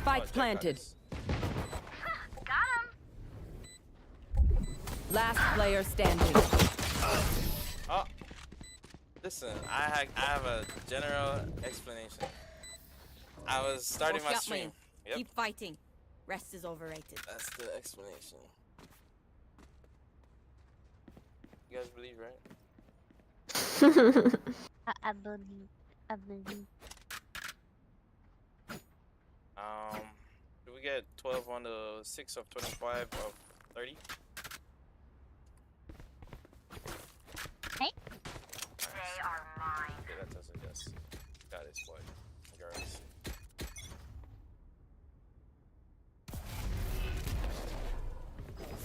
Spike planted. Got him. Last player standing. Oh, listen, I have a general explanation. I was starting my stream. Yep, Keep fighting. Rest is overrated. that's the explanation. You guys believe, right? I believe. I believe. Did we get 12 on the 6 of 25 of 30? Hey. They are mine. Okay, that does it, yes. Got it, boy. Girls.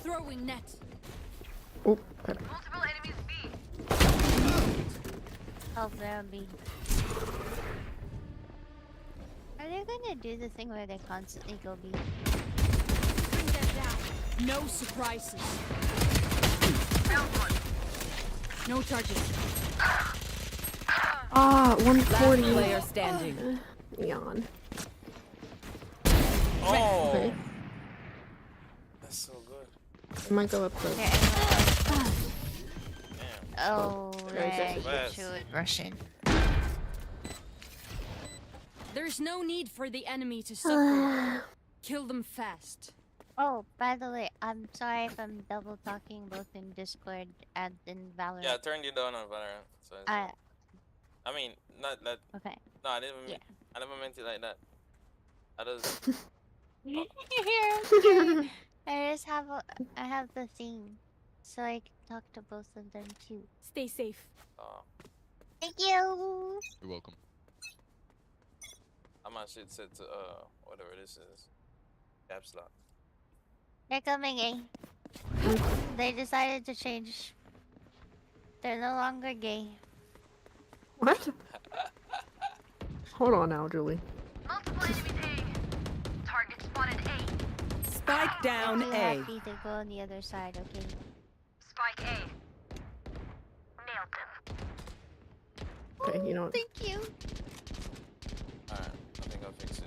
Throwing net. Oh, okay. Multiple enemies B. Oh, there B. Are they gonna do the thing where they constantly go B? Bring them down. No surprises. No charges. Ah, 140. Last player standing. Yawn. Oh! Okay. That's so good. I might go up the. There, Damn. oh, Very right. fast. Shoot, Russian. There's no need for the enemy to suffer. Kill them fast. Oh, by the way, I'm sorry if I'm double talking both in Discord and in Valorant. Yeah, I turned you down on Valorant. So I mean, not that. Okay. No, I didn't. Yeah. I never meant it like that. I just. I just have I have the thing, so I can talk to both of them too. Stay safe. Thank you. You're welcome. I might should set to whatever this is. Caps lock. They're coming, eh? They decided to change. They're no longer gay. What? Hold on now, Julie. Multiple enemies A. Target spotted A. Spike down I'm A. happy to go on the other side, okay? Spike A. Nailed them. Okay, you know what? Thank you. Alright, I think I'll fix it.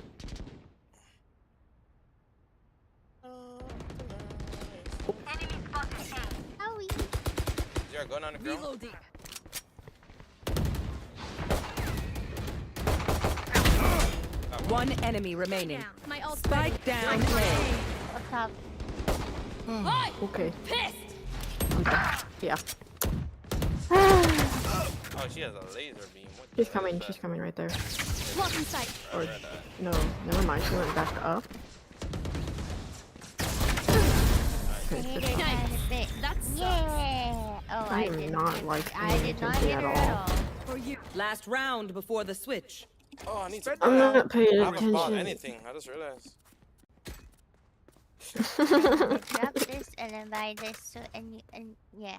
Enemy spotted A. Howie. Is there a gun on the ground? Reloading. One enemy remaining. Down. My ult. Spike down A. Up top. Okay. Pissed. I'm done. Yeah. Oh, she has a laser beam. What the She's hell coming. is She's that? coming right there. Blocking sight. I Or read that. no, never mind. She went back up. Okay, Hit good it shot. quite a bit. That sucks. Yeah. Oh, I I am didn't. not like I paying did not attention hit at her all. at all. For you. Last round before the switch. Oh, I need to. I'm not paying I haven't bought attention. anything. I just realized. Drop this and then buy this. So and yeah.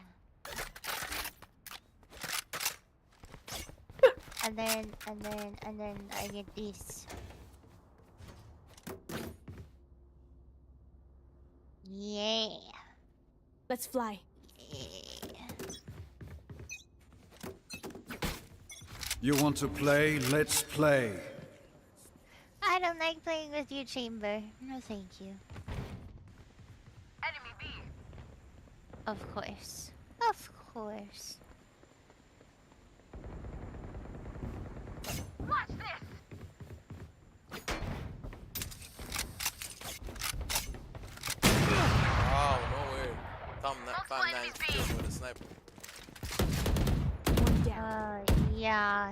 And then I get these. Yeah. Let's fly. Yeah. You want to play? Let's play. I don't like playing with you, Chamber. No, thank you. Enemy B. Of course. Of course. Watch this. Oh, no way. Thumb that 5-9 kills with a sniper. One down. Yeah.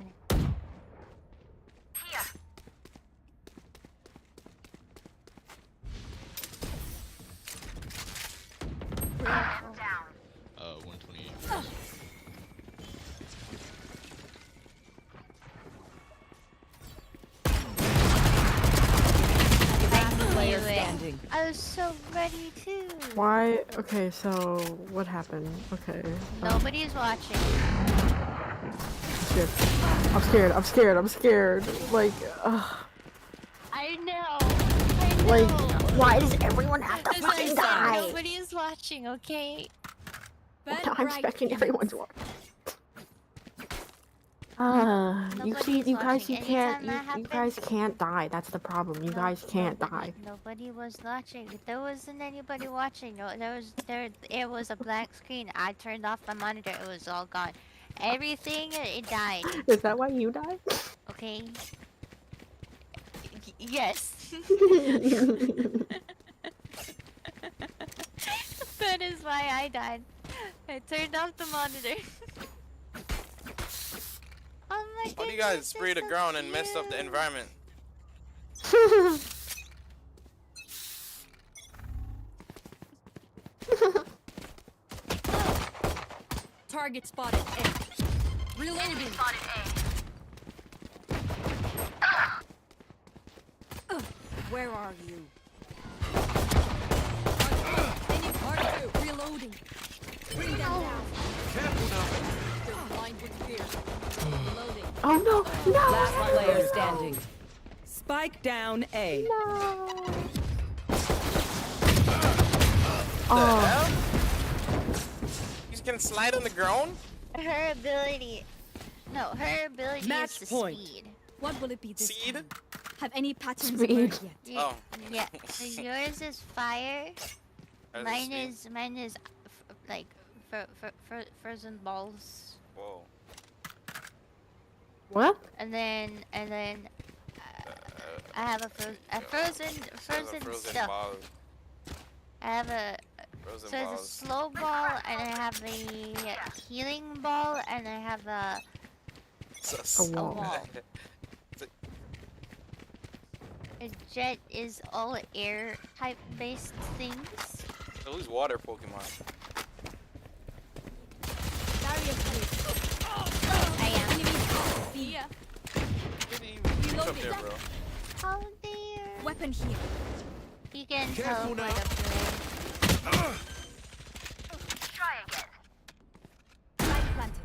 Here. Down. 128. Last player knew it. standing. I was so ready too. Why? Okay, so what happened? Okay. Nobody's watching. I'm scared. I'm scared. I'm scared. Like, I know. like, why does everyone have to This fucking is die? Nobody is watching, okay? Bend I'm right. expecting everyone's watching. You see, Nobody's you guys, watching. you can't, Anytime that you guys happens, can't die. That's the problem. You guys can't die. nobody was watching. There wasn't anybody watching. No, it was a blank screen. I turned off my monitor. It was all gone. Everything, it died. Is that why you died? Okay. Yes. That is why I died. I turned off the monitor. Oh my Why do you goodness, guys spray the so ground and mess up the cute. environment? Target spotted. A. Reloading. Where are you? Reloading. Bring them down. Careful now. They're blind with fear. Reloading. Oh no, no, Last player standing. Spike down A. no. The Oh, hell? You can slide on the ground? Her ability. No, her ability Match is the point. speed. What will it be this Seed? time? Have any patterns Speed. emerged yet? Oh. Yeah. So yours is fire. Hers Mine speed? is like frozen balls. Whoa. what? And then I have a frozen Frozen stuff. ball. I have a Frozen so there's a balls. slow ball, and I have a healing ball, and I have a So- A wall. wall. A jet is all air type based things. So who's water Pokemon? I am. See ya. What's up there, bro? Oh dear. Weapon here. You can Careful teleport now. up there. Light planted.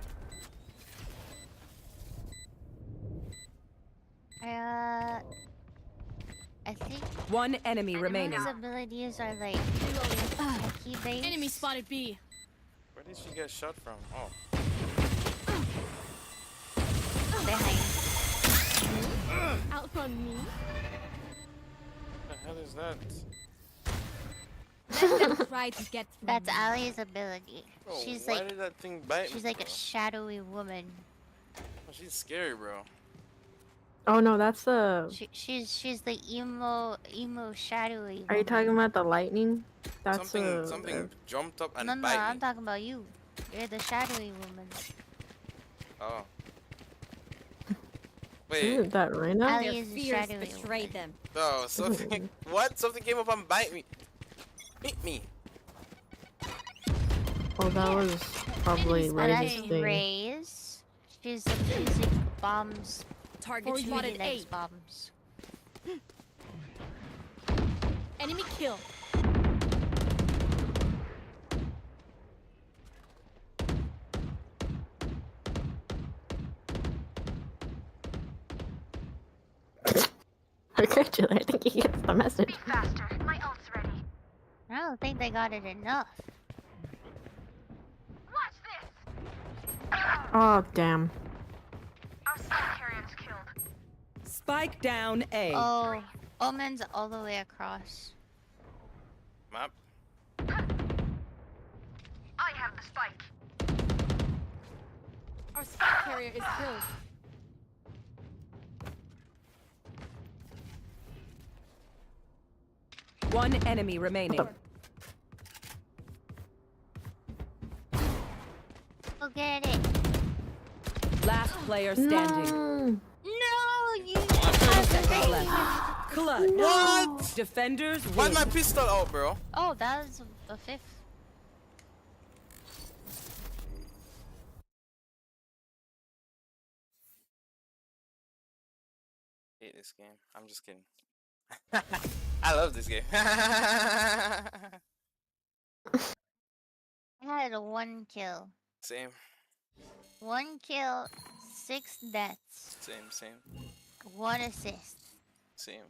I think One enemy remaining. His abilities are like key based. Enemy spotted B. Where did she get shot from? Oh. behind. Outrun me. What the hell is that? Let them try to get through. That's me. Ali's ability. Bro, She's why like did that thing bite me? she's like a bro? shadowy woman. Oh, she's scary, bro. Oh no, that's the. She's the emo shadowy. Are you woman. talking about the lightning? That's Something jumped up and No, bite I'm me. talking about you. You're the shadowy woman. Oh. Isn't Wait. that right now? Ali Their is the fears shadowy betray woman. them. Oh, something. What? Something came up and bite me. Bit me. Oh, that was probably Enemies And Ray's that's thing. Ray's. She's using bombs. Target She spotted really likes A. bombs. Enemy kill. Okay, Julie, I think he gets the message. I don't think they got it enough. Oh, damn. Spike down A. Oh, Omen's all the way across. Map. Our spike carrier is killed. One enemy remaining. Go get it. Last player standing. No. No, you. Seconds left. Clutch. What? Defenders Why'd win. my pistol out, bro? Oh, that was a fifth. Hate this game. I'm just kidding. I love this game. I had a 1 kill. Same, 1 kill, 6 deaths, same, 1 assist. same.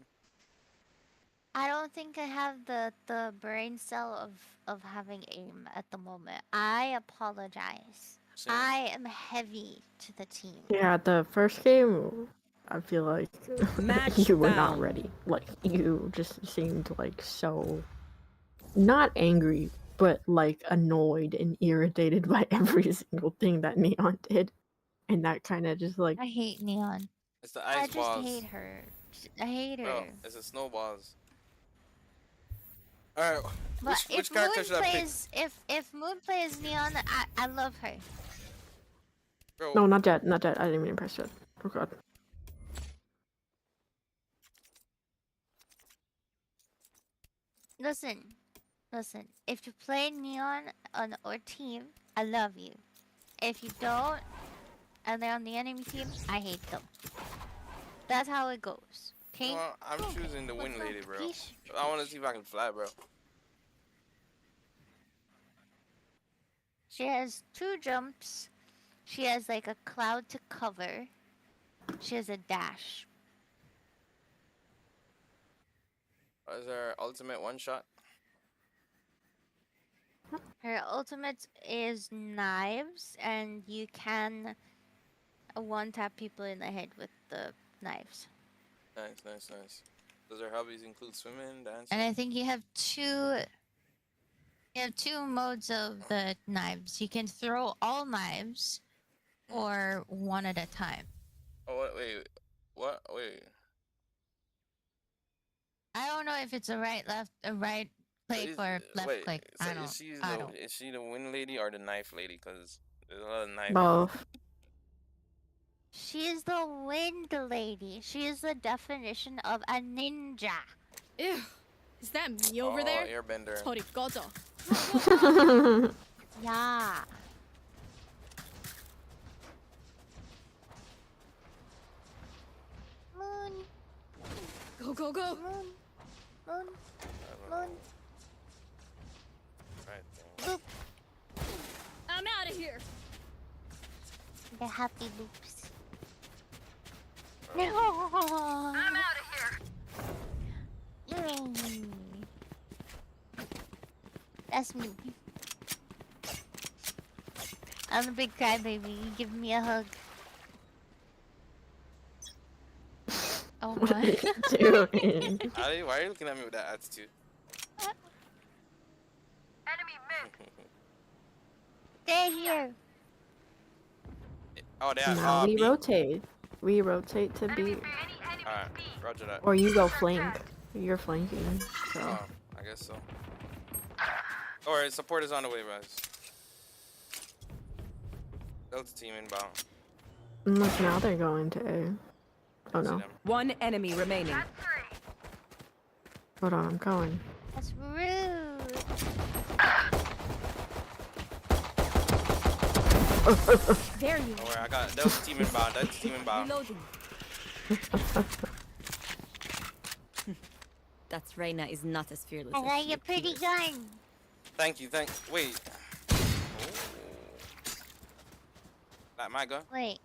I don't think I have the brain cell of having aim at the moment. I apologize. Same. I am heavy to the team. Yeah, the first game, I feel like Match you were not found. ready. Like, you just seemed like so not angry, but like annoyed and irritated by every single thing that Neon did. And that kind of just like, I hate Neon. It's the I ice just balls. hate her. I hate Bro, her. it's the snowballs. Alright, But which if character Moon should I pick? plays, if Moon plays Neon, I love her. Bro, no, not Jet, not Jet. I didn't even press Jet. Oh god. Listen, if you play Neon on our team, I love you. If you don't, and they're on the enemy team, I hate them. That's how it goes. Okay? I'm choosing the Wind What's Lady, up, bro. Peach? I want to see if I can fly, bro. She has 2 jumps. She has like a cloud to cover. She has a dash. Is there ultimate one shot? Her ultimate is knives, and you can one-tap people in the head with the knives. Nice, nice, nice. Does her hobbies include swimming, dancing? And I think you have two modes of the knives. You can throw all knives, or one at a time. Oh, wait. What? Wait. I don't know if it's a right click or left Wait, click. so I don't. is she the Wind Lady or the Knife Lady? Because there's a lot of knife. Both. She's the wind lady. She is the definition of a ninja. Ew. Is that me over there? Airbender. 저리 꺼져. Yeah. Moon, Go, go, go. moon, moon, I don't know. moon. Right there. Boop. I'm out of here. The happy loops. No. I'm out of here. Yay. That's me. I'm a big crybaby. You give me a hug. Oh What are my. you doing? Ali, why are you looking at me with that attitude? Stay here. Oh, they have Now we B. rotate. We rotate to B. Alright, roger that. Or you go flank. You're flanking. So. Oh, I guess so. Alright, support is on the way, guys. Delta team inbound. Look, now they're going to A. Oh See no. them. One enemy remaining. Hold on, I'm going. That's rude. There you Don't worry, I got Delta team inbound. Delta team inbound. Reloading. That Reina is not as fearless I as got she your pretty appears. gun. Thank you, wait. Oh. Like my gun? Wait.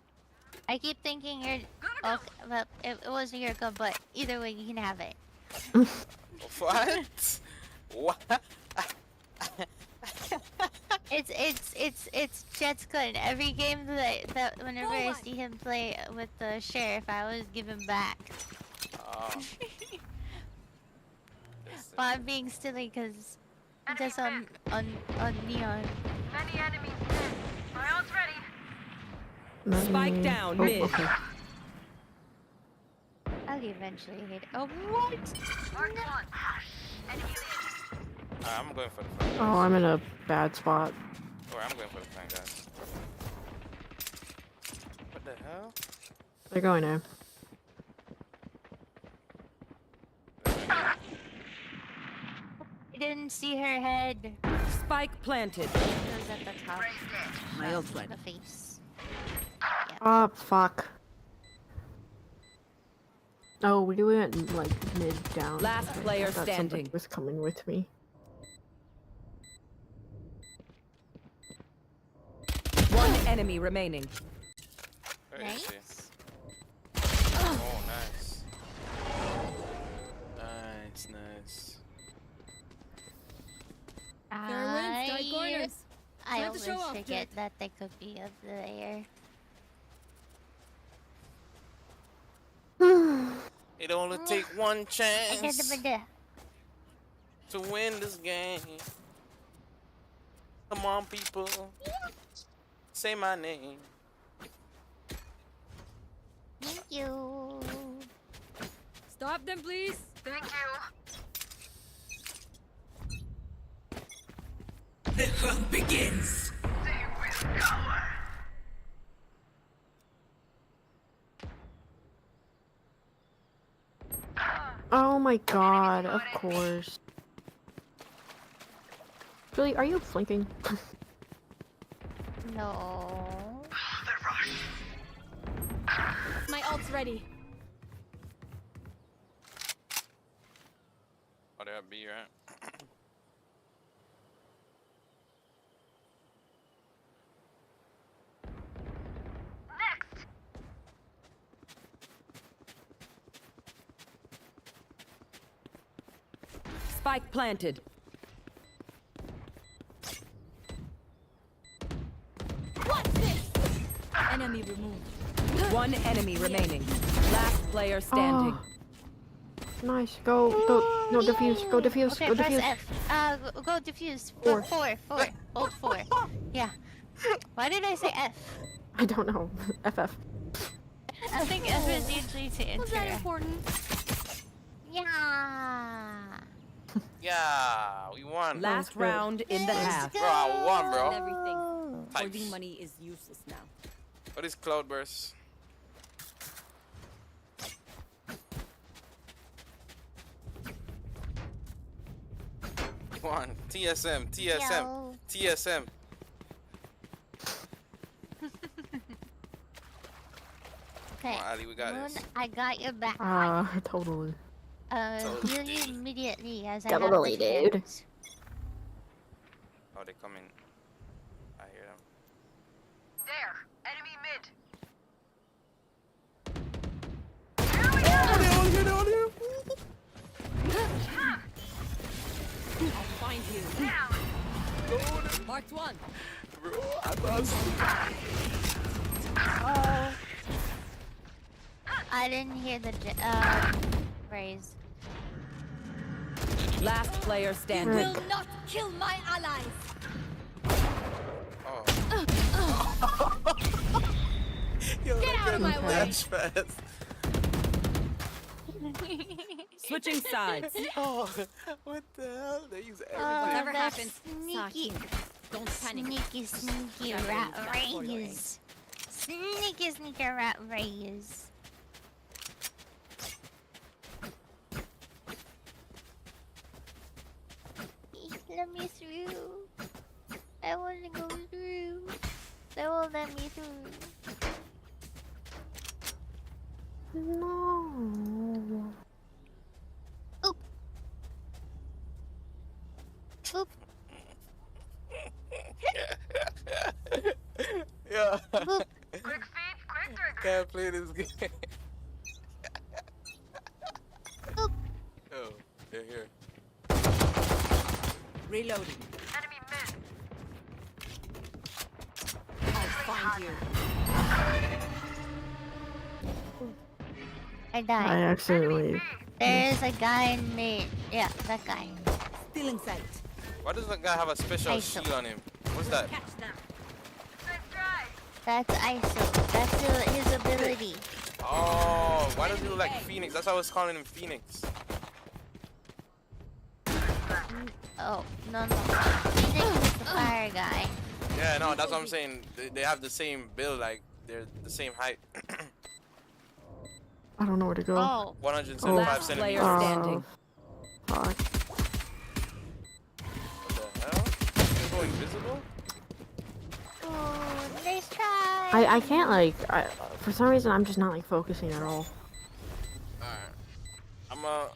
I keep thinking you're. Okay, well, it wasn't your gun, but either way, you can have it. What? What? It's Jet's gun. Every game that whenever I Forward. see him play with the sheriff, I always give him back. Oh. But I'm being silly because just on Neon. Spike down, Oh, mid. okay. I'll eventually hit. Oh what? I'm going for the flank. Oh, I'm in a bad spot. Alright, I'm going for the flank, guys. What the hell? They're going A. I didn't see her head. Spike planted. It was at the top. My ult went. The face. Oh, fuck. Oh, we went like mid down. Last Okay, player I thought somebody standing. was coming with me. One enemy remaining. Where is she? Nice. Oh, nice. Nice. Fair winds, die corners. I Time to show always off, forget Jack. that they could be up there. It only take one I get chance them in there. to win this game. Come on, people. Say my name. Thank you. Stop them, please. Thank you. The hunt begins. Oh my god, of course. Really, are you flanking? No. My ult's ready. Oh, there be right. Spike planted. What's this? Enemy removed. One enemy remaining. Last player standing. Nice, go, no, defuse, go defuse, Okay, go press defuse. F. Go defuse. Four. Four. Hold 4. Yeah. Why did I say F? I don't know, FF. I think F is usually to enter. Was that important? Yeah. Yeah, we won. Last good. round in the half. Bro, I won, bro. Everything. Types. Hoarding money is useless now. What is Cloudburst? Come on, TSM, Yo. TSM. Okay. Come on, Ali, we got Moon, this. I got your back. Totally. Heal you immediately as I Totally, have the dude. chance. Oh, they coming. I hear them. I'll find you. Marked one. Oh. I didn't hear the phrase. Last player standing. Will not kill my allies. Oh. Get out of my way. That's fast. Switching sides. Oh, what the hell? They use everything. Whatever that's happens, sneaky. Don't panic. Sneaky That rat is not for your rays. Sneaky rat rays. Let me through. I want to go through. They won't let me through. No. Oop. Oop. Yeah. Oop. Can't play this game. Oop. Oh, they're here. Reloading. I'll find you. I I died. accidentally. There's a guy in me. Yeah, that guy. Still in sight. Why does that guy have a special ISO. shield on him? What's that? Catch them. That's ISO. That's his ability. Oh, why does he look like Phoenix? That's why I was calling him Phoenix. Oh, no. Phoenix is the fire guy. Yeah, no, that's what I'm saying. They have the same build, like they're the same height. I don't know where to go. Oh. 175 Last player centimeters. standing. Fuck. What the hell? They go invisible? Oh, nice try. I can't like for some reason I'm just not like focusing at all. Alright. I'm gonna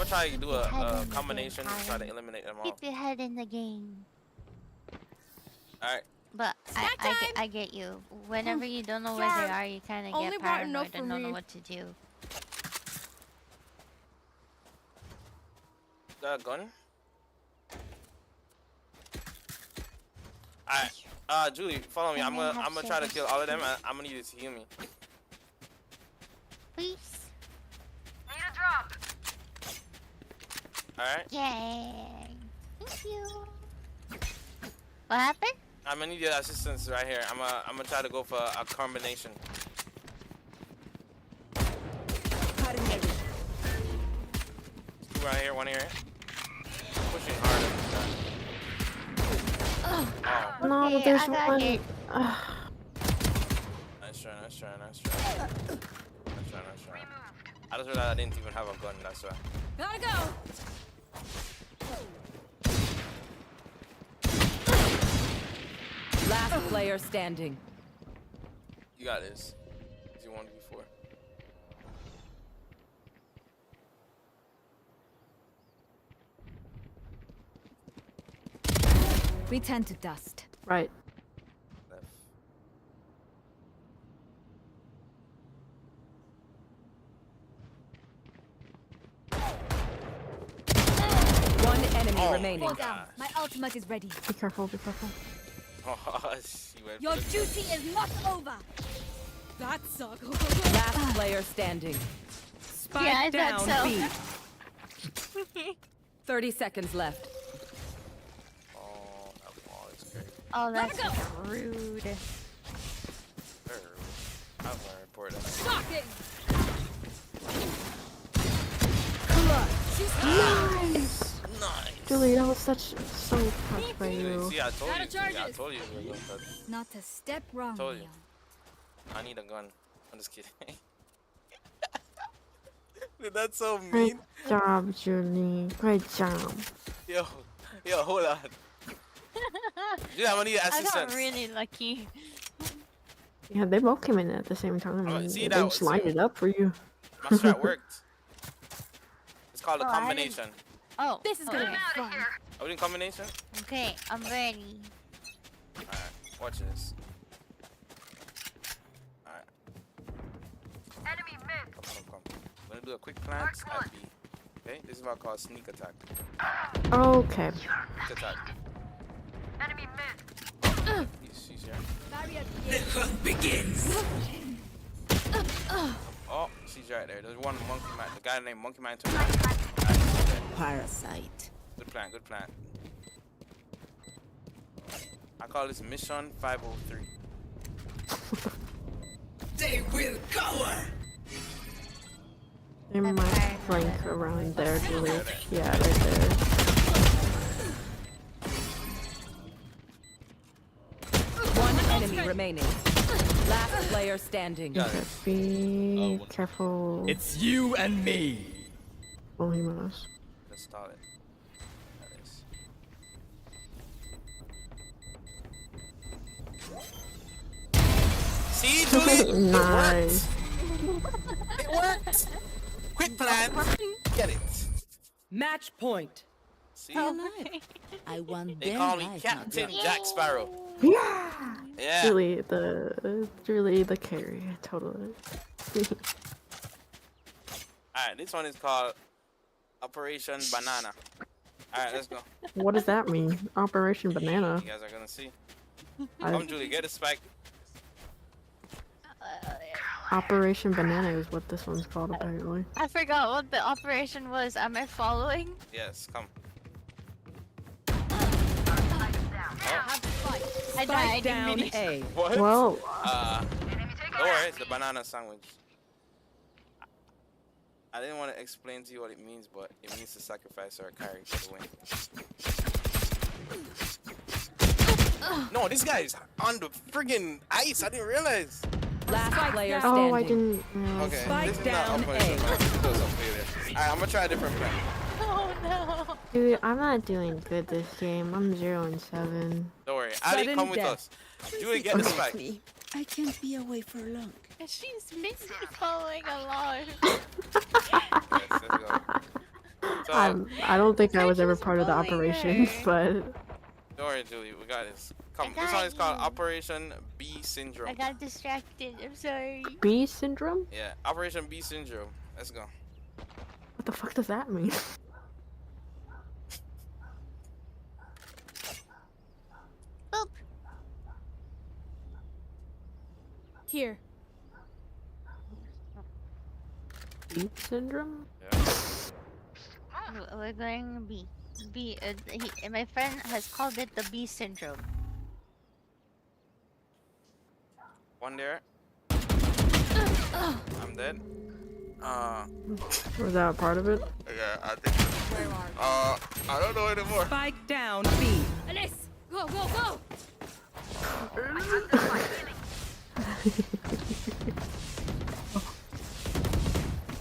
try to do a combination to try to eliminate them all. Keep your head in the game. Alright. But I get you. Whenever you don't know where they are, you kind of Only get brought enough paranoid and for don't know me. what to do. Got a gun? Alright, Julie, follow me. And I'm they gonna have try to service. kill all of them. I'm gonna need you to heal me. Please. Alright? Yay. Thank you. What happened? I'm gonna need your assistance right here. I'm gonna try to go for a combination. Two right here, one here. Pushing harder. Oh, No, Okay, but there's I got one. it. nice try. I just realized I didn't even have a gun, that's why. Gotta go. Last player standing. You got this. You won before. Return to dust. Right. Left. One enemy Oh, remaining. Fall down. My ultimate is ready. Be careful, be careful. Oh, she went Your for the- duty is not over. That sucks. Last player standing. Spike Yeah, I down thought B. 30 seconds left. Oh, that ball is great. Oh, that's Gotta rude. Very rude. I'm gonna report that. Shocking. Nice! Nice. Julie, that was so touched by you. See, I told Gotta you. See, I charges. told you. You were going for- Not a step wrong. Told you. Leon. I need a gun. I'm just kidding. Dude, that's so Great mean. job, Julie. Great job. Yo, hold on. Dude, I'm gonna need I assistance. got really lucky. Yeah, they both came in at the same time. Oh, And see, they that just was- lined it up for you. My strat worked. It's called a Oh, I didn't- combination. Oh, This is gonna be fun. Are we doing combination? Okay, I'm ready. Alright, watch this. Alright. Enemy mid. Come. We're gonna do a quick plant at B. Okay, this is what I call sneak attack. Okay. Sneak attack. She's here. Oh, she's right there. There's one monkey man. The guy named Monkey Man took her. Parasite. Good plan. I call this mission 503. They might tired. flank around there, Julie. Yeah, right there. One enemy remaining. Last player standing. Got it. Be careful. It's you and me. Oh, he must. Let's start it. That is. See, Julie? Nice. It worked! Quick plan! Get it. Match point. See? I want They their call me life, not Captain yours. Jack Sparrow. Yeah. Yeah. Julie the carry, totally. Alright, this one is called Operation Banana. Alright, let's go. What does that mean? Operation Banana. You guys are gonna see. I- Come, Julie, get a spike. Operation Banana is what this one's called, apparently. I forgot what the operation was. Am I following? Yes, come. I Spike died down immediately. A. What? Well, Don't worry, it's the banana sandwich. I didn't want to explain to you what it means, but it means to sacrifice our carry for the win. No, this guy is on the friggin' ice. I didn't realize. Last player standing. oh, I didn't realize. Okay, Spike this is down not Operation A. Banana. This goes up later. Alright, I'm gonna try a different plan. Oh no. Dude, I'm not doing good this game. I'm 0-7. Don't worry, Ali, Sudden come with death. us. Julie, get the spike. I can't be away for long. She's missing following along. Yes, let's go. So, I don't think I was ever Just part of the bullying operation, her. but don't worry, Julie, we got this. Come, I this got one is called you. Operation B Syndrome. I got distracted. I'm sorry. B syndrome? Yeah, Operation B Syndrome. Let's go. What the fuck does that mean? Boop. syndrome? Yeah. We're going B. B. My friend has called it the B syndrome. One there. I'm dead. Was that a part of it? Yeah, I think. Where are I don't know anymore. Spike down B. Alice, go, go, go!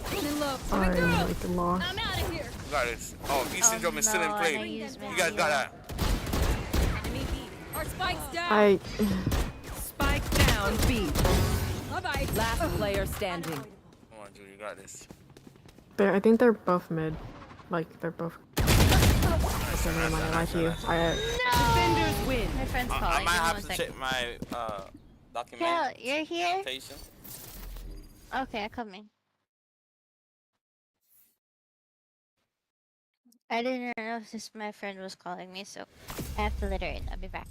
Coming low, I coming through! like the loss. I'm out of here! You got this. Oh, B syndrome is still in no, play. and I used You guys got that. Enemy B. Our spike's down! I Spike down B. Bye-bye! Last player standing. Come on, Julie, you got this. I think they're both mid. Like they're both. Okay, never mind. I lied to you. Defenders win. My friend's calling. I might Give me have one to second. check my Yeah, you're here? documentation. Okay, I'm coming. I didn't know if this my friend was calling me, so I have to let her in. I'll be back.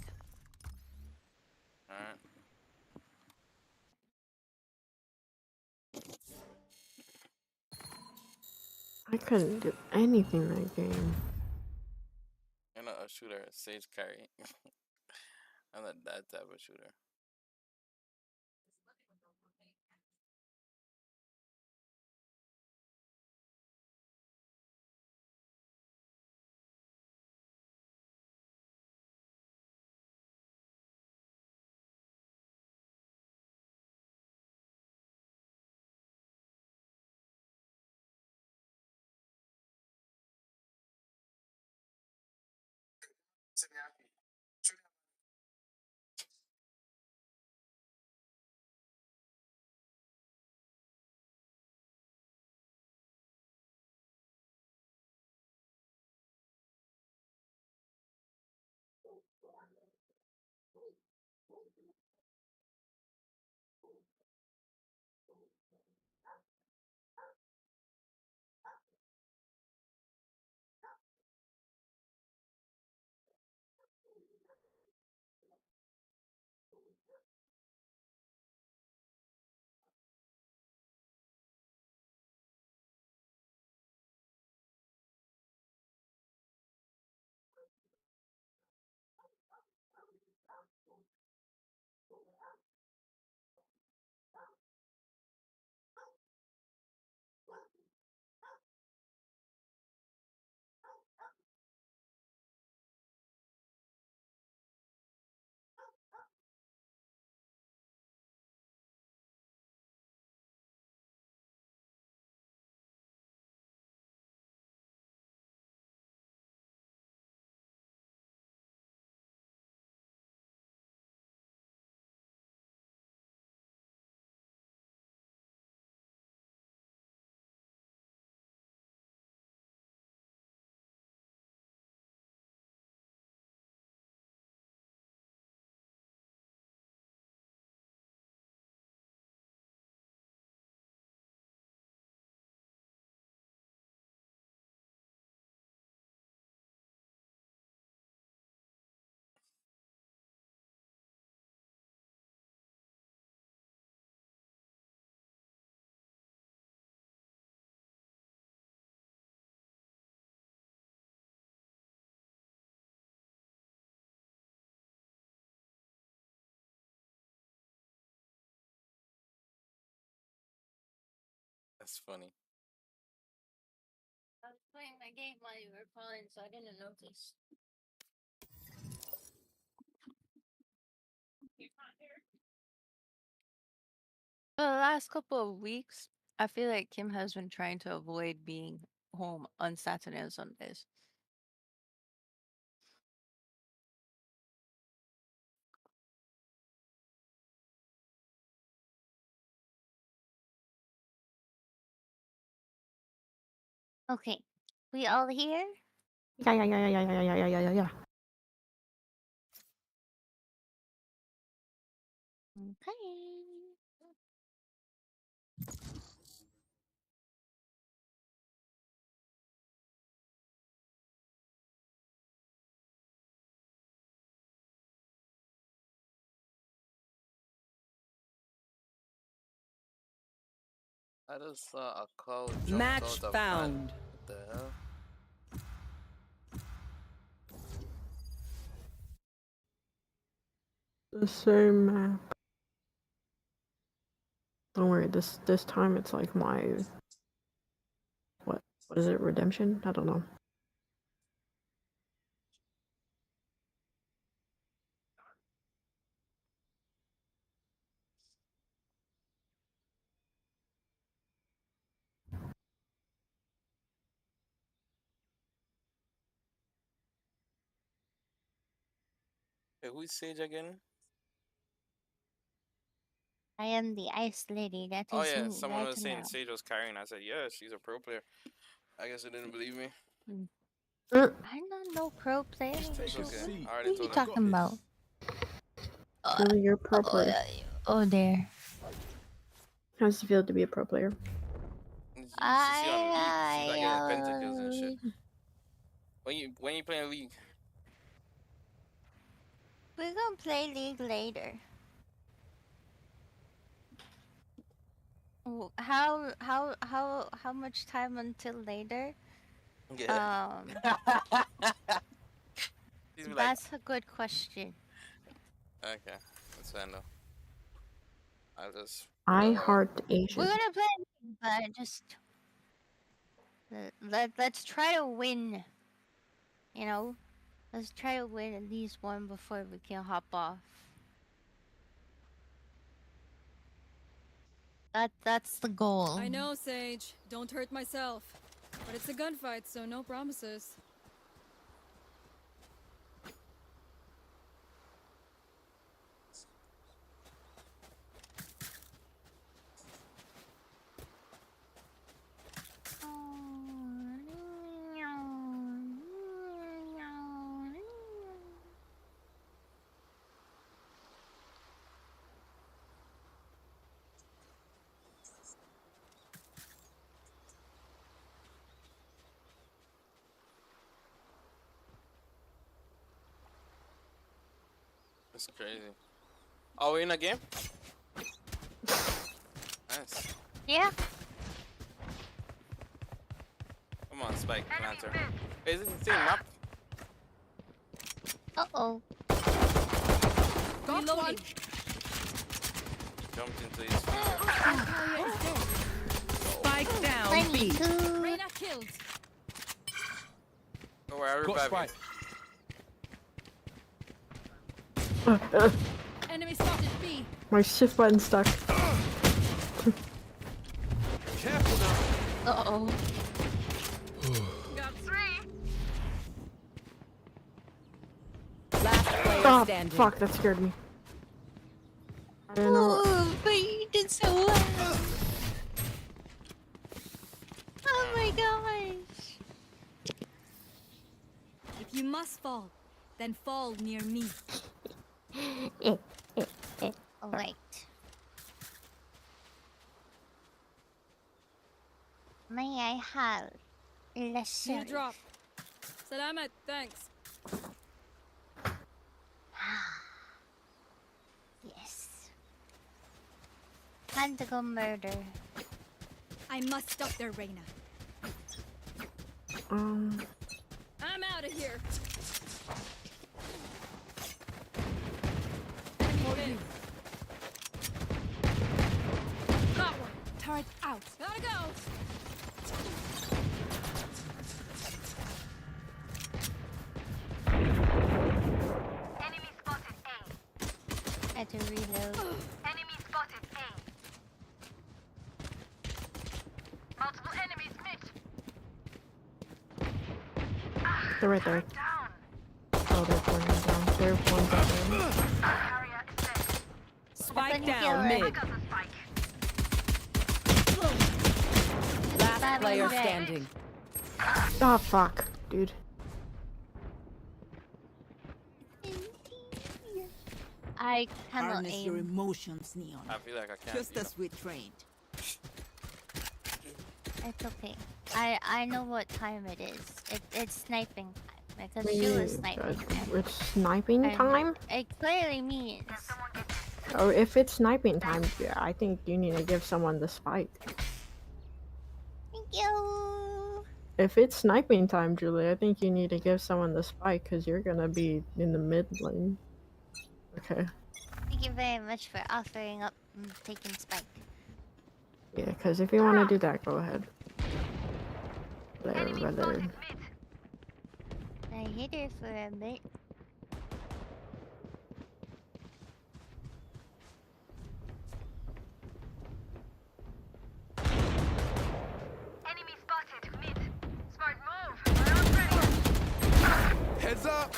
Alright. I couldn't do anything that game. You're not a shooter, sage carry. I'm not that type of shooter. That's funny. I was playing my game while you were calling, so I didn't notice. For the last couple of weeks, I feel like Kim has been trying to avoid being home on Saturday and Sundays. Okay, we all here? Yeah. Okay. I just saw a cloud jump Match out of found. man. What the hell? The same map. Don't worry, this time it's like my what is it, redemption? I don't know. Hey, who is Sage again? I am the ice lady. That Oh is yeah, me someone right was saying now. Sage was carrying. I said, yeah, she's a pro player. I guess they didn't believe me. I'm not no pro player. It's Take a okay. seat. I What already are you told him. talking about? Oh, you're a pro player. Oh, there. How does it feel to be a pro player? You should see on League. She's like getting pentakills and shit. When you playing League? We're gonna play League later. How much time until later? Yeah. She's be like, That's a good question. okay, that's fine though. I'll just. I heart We're Asian. gonna play, but just let's try to win. You know, let's try to win at least one before we can hop off. That's the goal. I know, Sage. Don't hurt myself. But it's a gunfight, so no promises. That's crazy. Oh, we in a game? Nice. Yeah. Come on, Spike, Lantern. Hey, is it the same map? Uh-oh. Reloading. Jumped into his feet. Spike down I B. need to. Reyna killed. Don't worry, I'll Got revive spike. Enemy spotted B. My shift button stuck. Careful now. Uh-oh. Got 3. Last player Oh, standing. fuck, that scared me. I don't know. Oh, but you did so well. Oh my gosh. If you must fall, then fall near me. Alright. May I have less Need a drop. Salamat, thanks. Yes. Time to go murder. I must stop their Reyna. Um, I'm out of here. Got one. Turret out. Gotta go. Enemy spotted A. I had to reload. Enemy spotted A. Multiple enemies mid. they're right there. Down. Oh, there's one down. There's one down. Carrier is dead. Spike Open down healer. mid. Got the spike. Last Bad player one red. standing. Oh, fuck, dude. I cannot Harness your aim. emotions, Neon. I feel like I can't. Just either. as we trained. It's okay. I know what time it is. It's sniping time because Me she was too, sniping. but it's sniping And time? It clearly means Oh, if it's sniping time, yeah, I think you need to give someone the spike. if it's sniping time, Julie, I think you need to give someone the spike because you're gonna be in the mid lane. Okay. Thank you very much for offering up taking Spike. Yeah, because if you want to do that, go ahead. There, Enemy brother. spotted mid. I hit her for a bit. Enemy spotted mid. Smart move. Round ready. Heads up!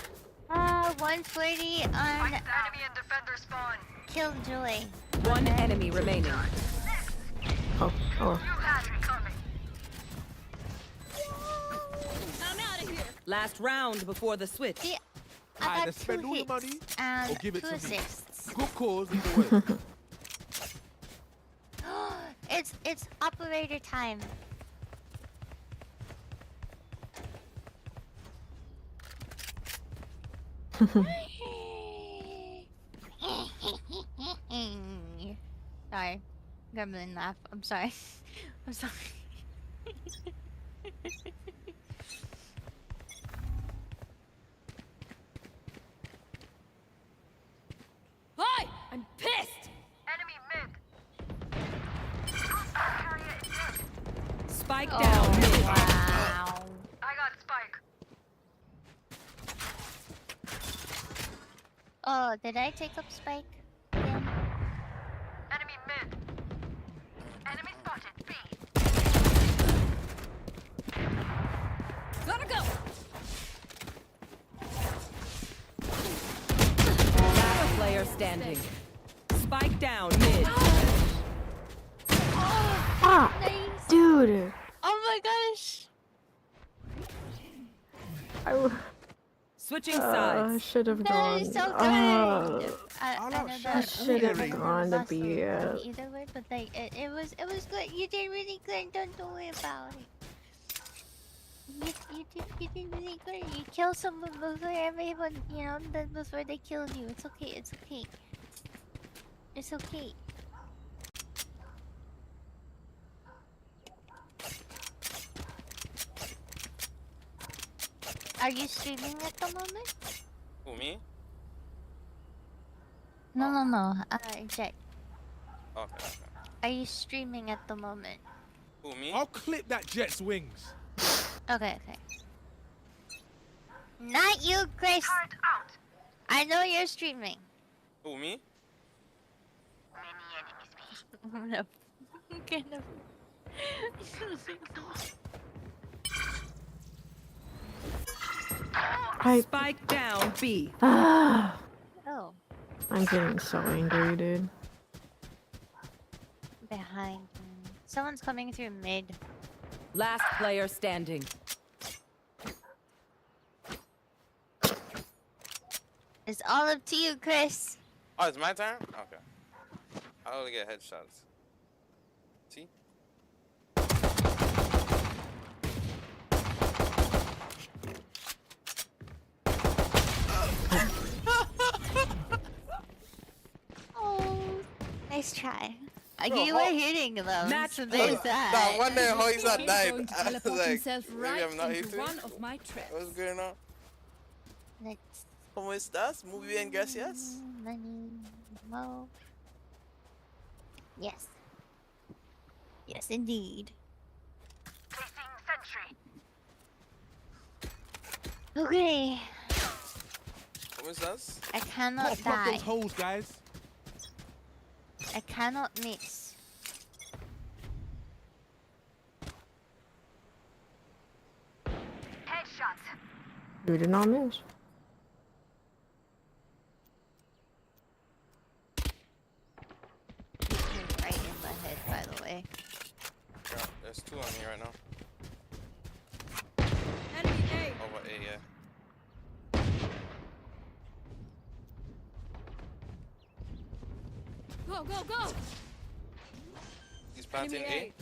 140 on Enemy and defender spawn. Killjoy. One enemy remaining. Oh, oh. You had it coming. I'm out of here. Last round before the switch. See, I Either got spend 2 all your money hits and or give it 2 to me. assists. Good cause either way. It's operator time. Sorry. Gremlin laugh. I'm sorry. I'm sorry. Hi! I'm pissed! Enemy mid. Carrier is dead. Spike down mid. Wow. I got Spike. Oh, did I take up Spike? Again? Enemy mid. Enemy spotted B. Gotta go! Last player standing. Spike down mid. Ah, Nice. dude. Oh my gosh. I Switching sides. should have That gone. is so good. I know I that should have we gone to lost be either way, but like it was good. You did really good. Don't worry about it. You did really good. You killed someone before everyone, before they killed you. It's okay. It's okay. It's okay. Are you streaming at the moment? Who, me? No. Jet. Okay. Are you streaming at the moment? Who, me? I'll clip that jet's wings. Okay. Not you, Chris. Turret out. I know you're streaming. Who, me? Many enemies B. No. Okay, no. Spike down B. Ah, Oh, I'm getting so angry, dude. behind. Someone's coming through mid. Last player standing. It's all up to you, Chris. Oh, it's my turn? Okay. I only get headshots. See? Oh, nice try. Bro, You were hitting them. Match so there's point. that. Nah, one day he's not He's dive. going to I was teleport like, himself maybe right I'm not into hitting. one of my traps. What's going on? Let's ¿Cómo estás? Muy bien, gracias. money, mo. Yes. Yes, indeed. Placing sentry. Okay. ¿Cómo estás? I cannot Gotta plug die. those holes, guys. I cannot miss. Headshot. You did not miss. Right in the head, by the way. Yeah, there's two on me right now. Enemy A. Over A, yeah. Go, go, go! He's planting Enemy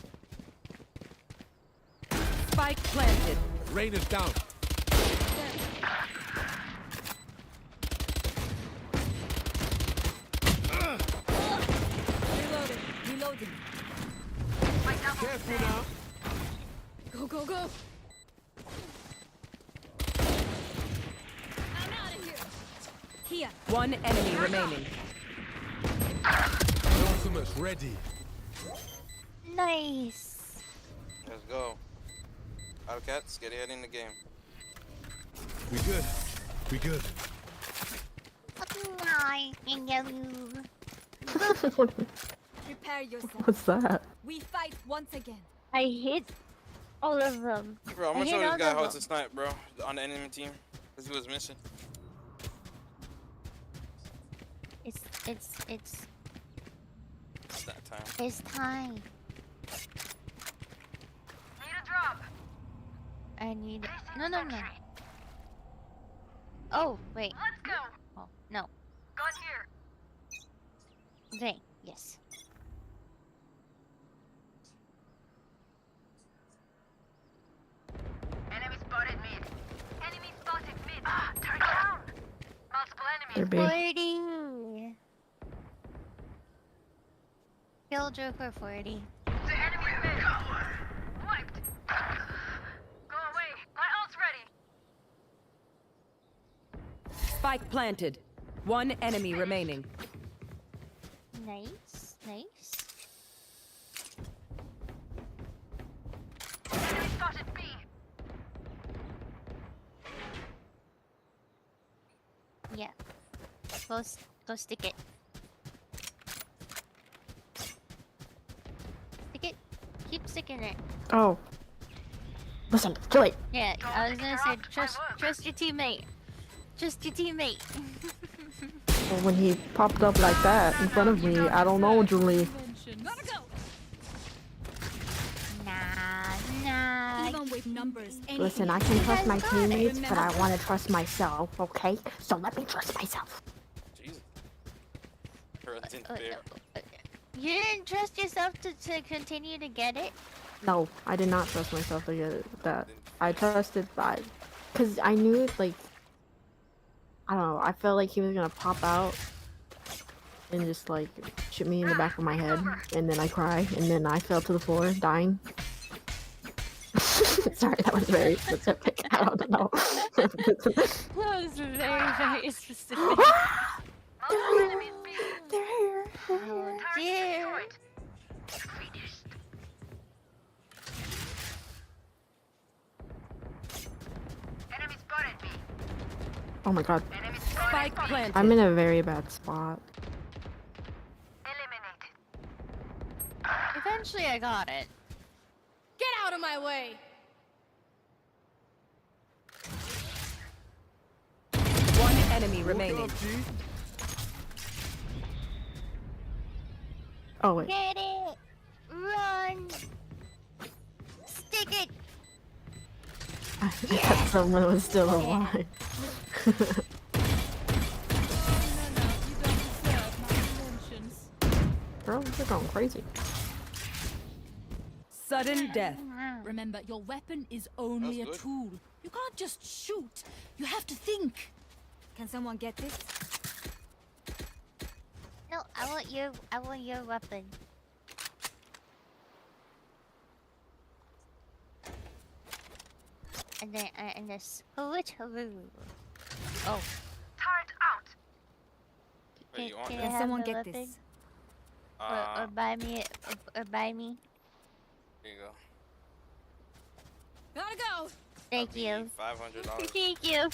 A. Spike planted. Rainer's down. Reloading. Careful now. Go, go, go! Here. One enemy remaining. The ultimate's ready. Nice. Let's go. Wildcats, get ahead in the game. We good. We good. I can get you. Prepare yourself. What's that? We fight once again. I hit all of them. Bro, I'm I gonna hit show this all guy of how them. to snipe, bro, on the enemy team. Because he was missing. It's It's that time. it's time. Need a drop. I need it. Placing No. sentry. Oh, wait. Let's go. Oh, no. Gun here. Okay, yes. Enemy spotted mid. Enemy spotted mid. Ah, turn down. Multiple They're enemies. big. 40. Kill Joker 40. The enemy mid. Wiped. Go away. My ult's ready. Spike planted. One enemy remaining. Nice. Enemy spotted B. Yeah. Go stick it. Stick it. Keep sticking it. Oh. Listen, kill it. Yeah, Don't I was pick gonna her say up, I work. trust your teammate. Trust your teammate. Well, when he popped up like that in front of me, I don't know, Julie. Gotta go. Nah. Even with numbers. Listen, I can trust my teammates, but I want to trust myself, okay? So let me trust myself. Jesus. Earth didn't Uh, fair. You didn't trust yourself to continue to get it? No, I did not trust myself to get that. I trusted by, cause I knew like, I don't know. I felt like he was gonna pop out and just like shoot me in the back of my head, and then I cry, and then I fell to the floor, dying. Sorry, that was very specific. I don't know. That was very specific. Multiple enemies B. They're here. They're here. Oh Target dear. destroyed. Finished. Enemy spotted B. Oh my god. Enemy spotted. Spike planted. I'm in a very bad spot. Eliminated. Eventually I got it. Get out of my way. One enemy remaining. Oh wait. Get it! Run! Stick it! I thought someone was still alive. Girl, you're going crazy. Sudden death. Remember, your weapon is only a That's good. tool. You can't just shoot. You have to think. Can someone get this? No, I want your weapon. And then and this switch. Oh, Turret out. Wait, you want can that? I Can have someone the get weapon? this? Or buy me it, or buy me. Here you go. Gotta go. Thank That'll you. be $500. Thank you.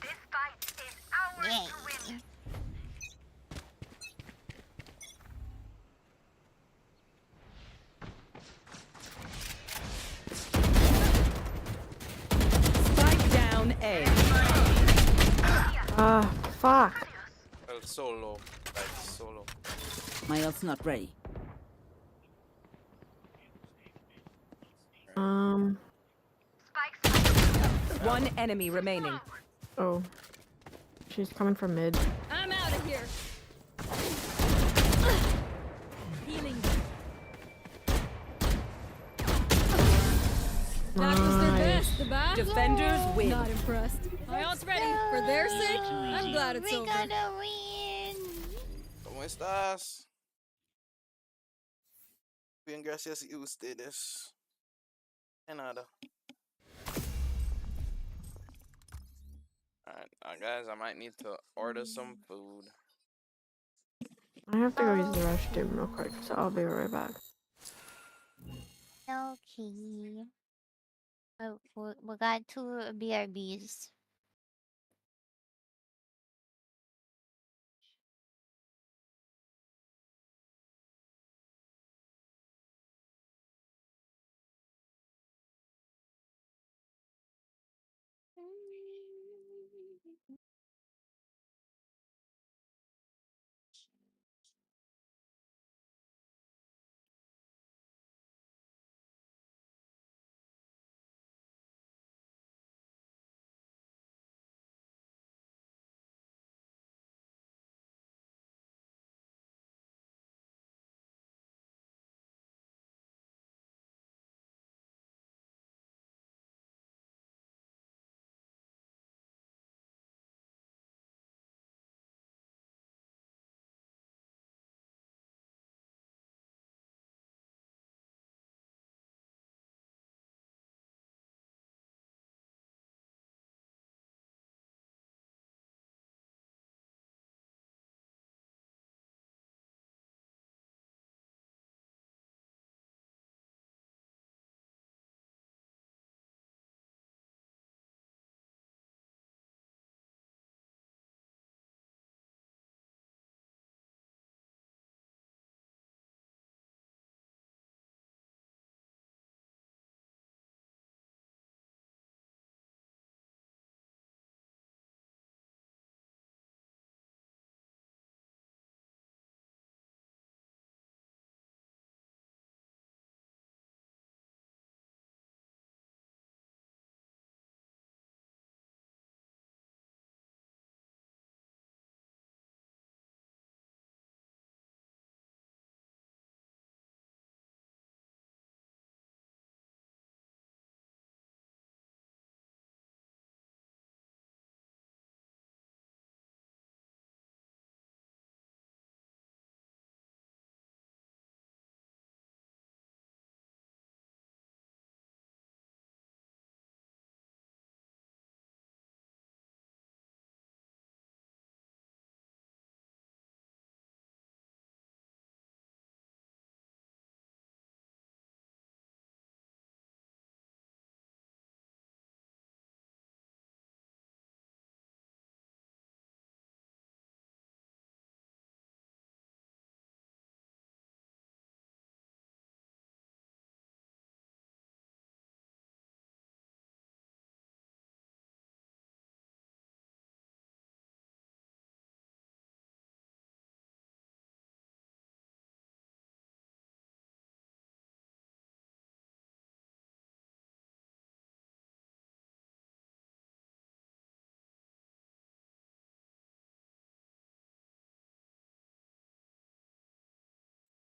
This fight is ours Yay. to win. Spike down A. Fuck. Well, so low. Like, so low. My ult's not ready. Spikes. One enemy remaining. Oh. She's coming from mid. I'm out of here. Healing. That was their Nice. best, the bad. Defenders win. Not impressed. My ult's ready. For their sake, I'm glad it's We over. gotta win. ¿Cómo estás? Bien, gracias y ustedes. De nada. Alright, guys, I might need to order some food. I have to go use the restroom real quick, so I'll be right back. Okay. Oh, we got 2 BRBs.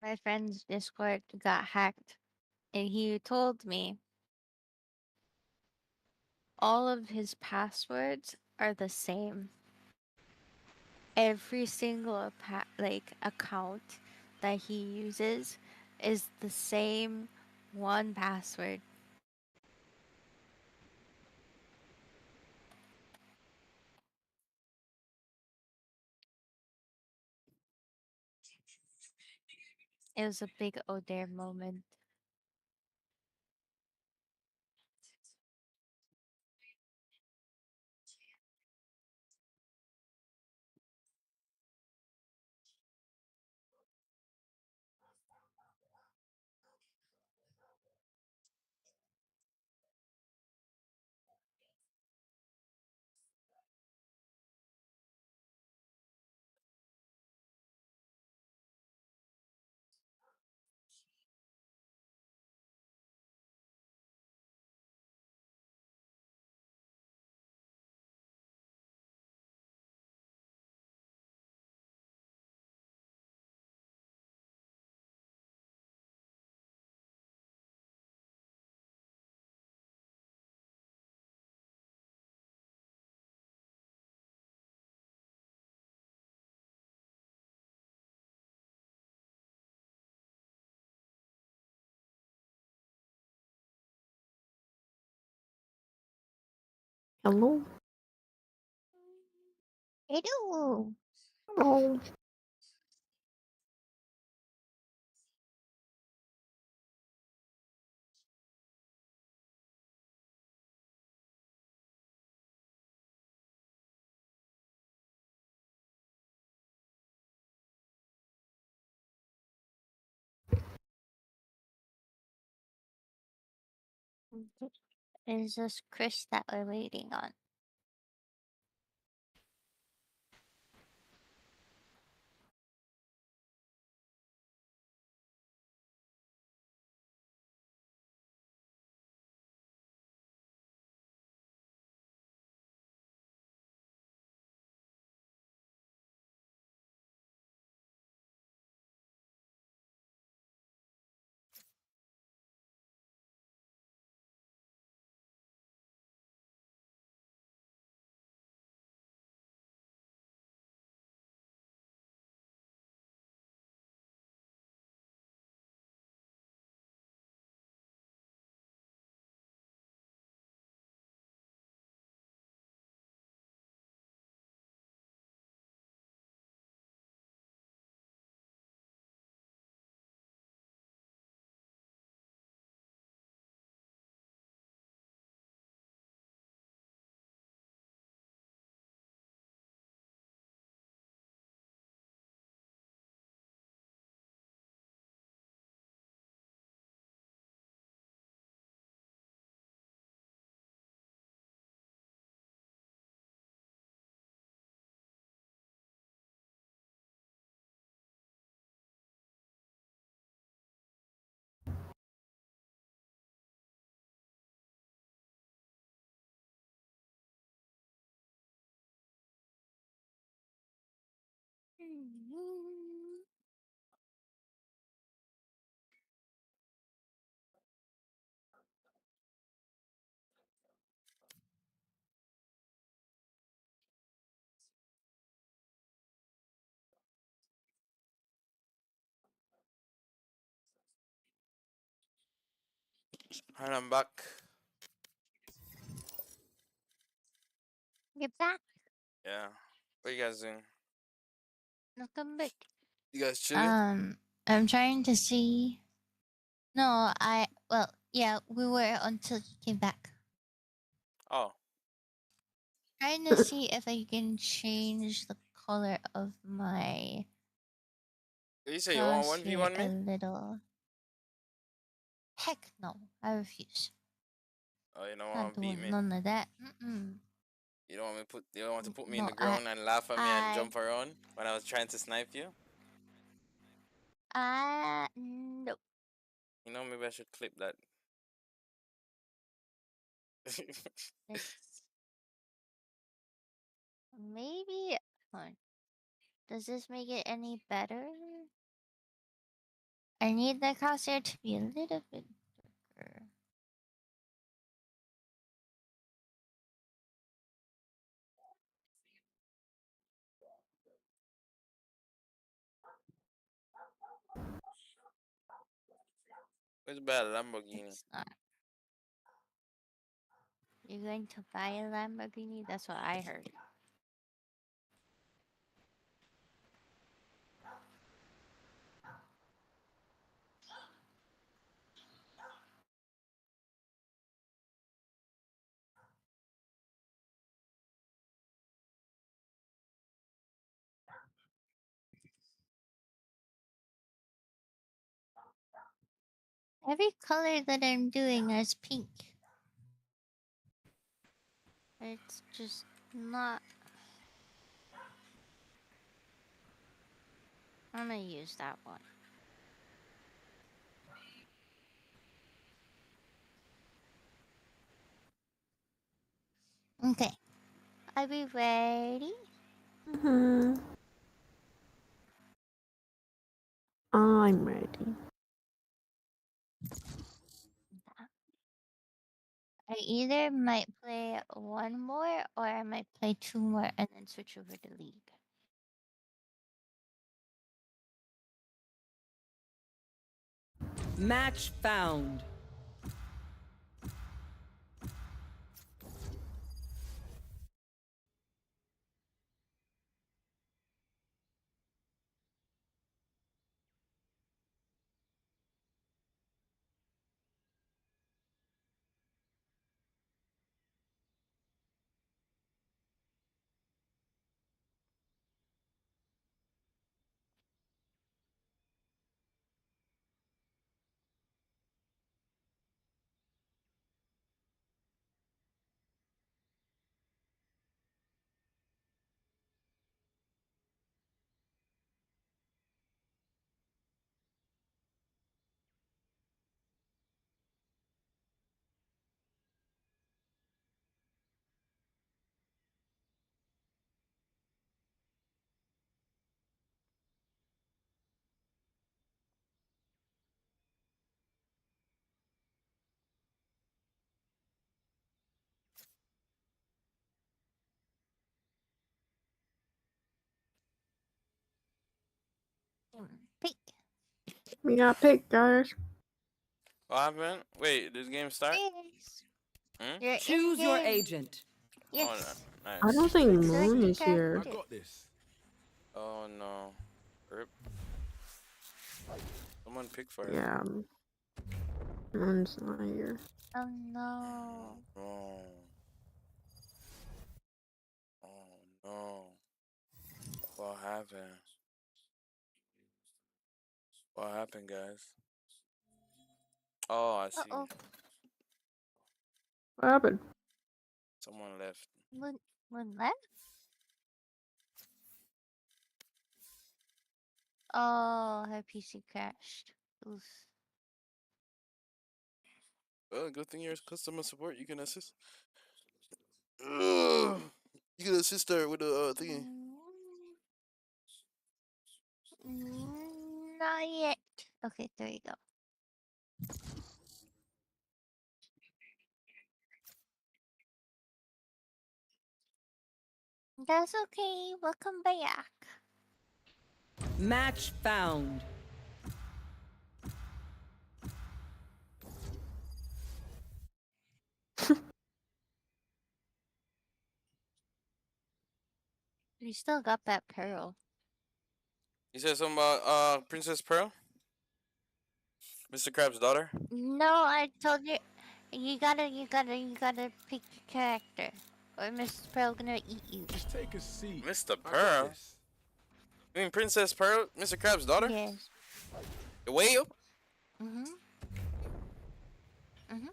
My friend's Discord got hacked, and he told me all of his passwords are the same. Every single account that he uses is the same one password. It was a big oh there moment. Hello? Ew. Oh. It's just Chris that we're waiting on. And I'm back. Get back. Yeah. What you guys doing? Welcome back. You guys chilling? I'm trying to see. No, well, yeah, we were until you came back. Oh. Trying to see if I can change the color of my You say you want crosshair 1v1 a me? little. Heck no, I refuse. Oh, you don't Not want to beat doing me? none of that. Mm-mm. You don't want to put me in No, the ground and laugh at me and I, jump around when I was trying to snipe you? no. You know, maybe I should clip that. It's maybe. Hold on. Does this make it any better? I need the crosshair to be a little bit darker. It's bad Lamborghini. It's not. You're going to buy a Lamborghini? That's what I heard. Every color that I'm doing is pink. It's just not. I'm gonna use that one. Okay. Are we ready? Hmm. I'm ready. I either might play one more or I might play two more and then switch over to League. Match found. We got picked, guys. What happened? Wait, this game start? Yes. Hmm? You're Choose your in-game. agent. Oh, Yes. no. I Nice. don't think Select Moon your is here. I character. got this. Oh no. Rip. Someone pick for her. Yeah. Moon's not here. Oh no. Oh. Oh no. What happened? What happened, guys? Oh, I see. Uh-oh. What happened? Someone left. Moon left? Oh, her PC crashed. Oof. Well, good thing you're customer support. You can assist. You can assist her with the thingy. Not yet. Okay, there you go. That's okay. Welcome back. Match found. We still got that pearl. You said something about Princess Pearl? Mr. Crab's daughter? No, I told you. You gotta pick your character, or Mrs. Pearl gonna eat you. Just take a seat. Mr. I got Pearl? this. You mean Princess Pearl? Mr. Crab's daughter? Yes. The whale? Mhm. Mhm.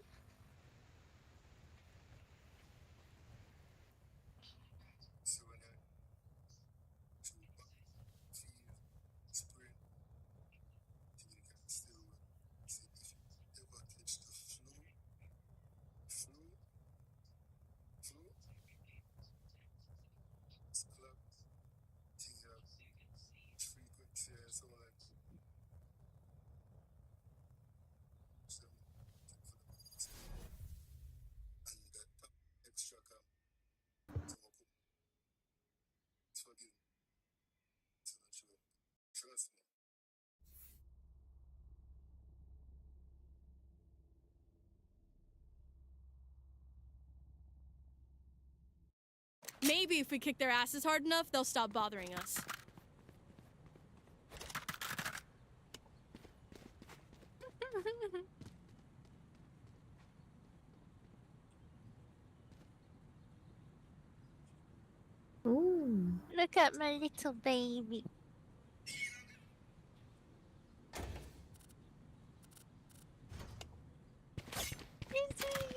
Maybe if we kick their asses hard enough, they'll stop bothering us. Ooh. Look at my little baby.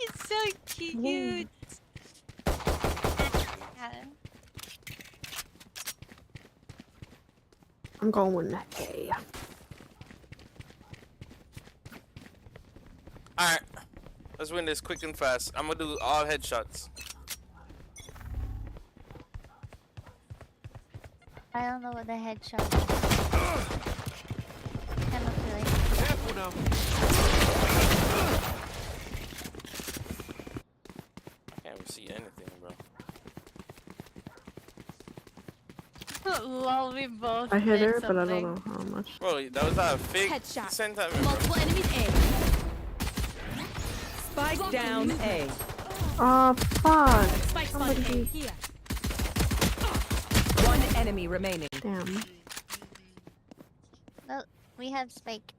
It's so cute. I'm going that way. Alright. Let's win this quick and fast. I'm gonna do all headshots. I don't know what the headshot is. Kind of feel like Careful now. I can't even see anything, bro. Lol, we both I hit did her, but I don't something. know how much. Bro, that was not a fake Headshot. sent at me, bro. Multiple enemies A. Spike down A. Oh, fuck. Spike spotted A. Here. One enemy remaining. Damn. No, we have Spike.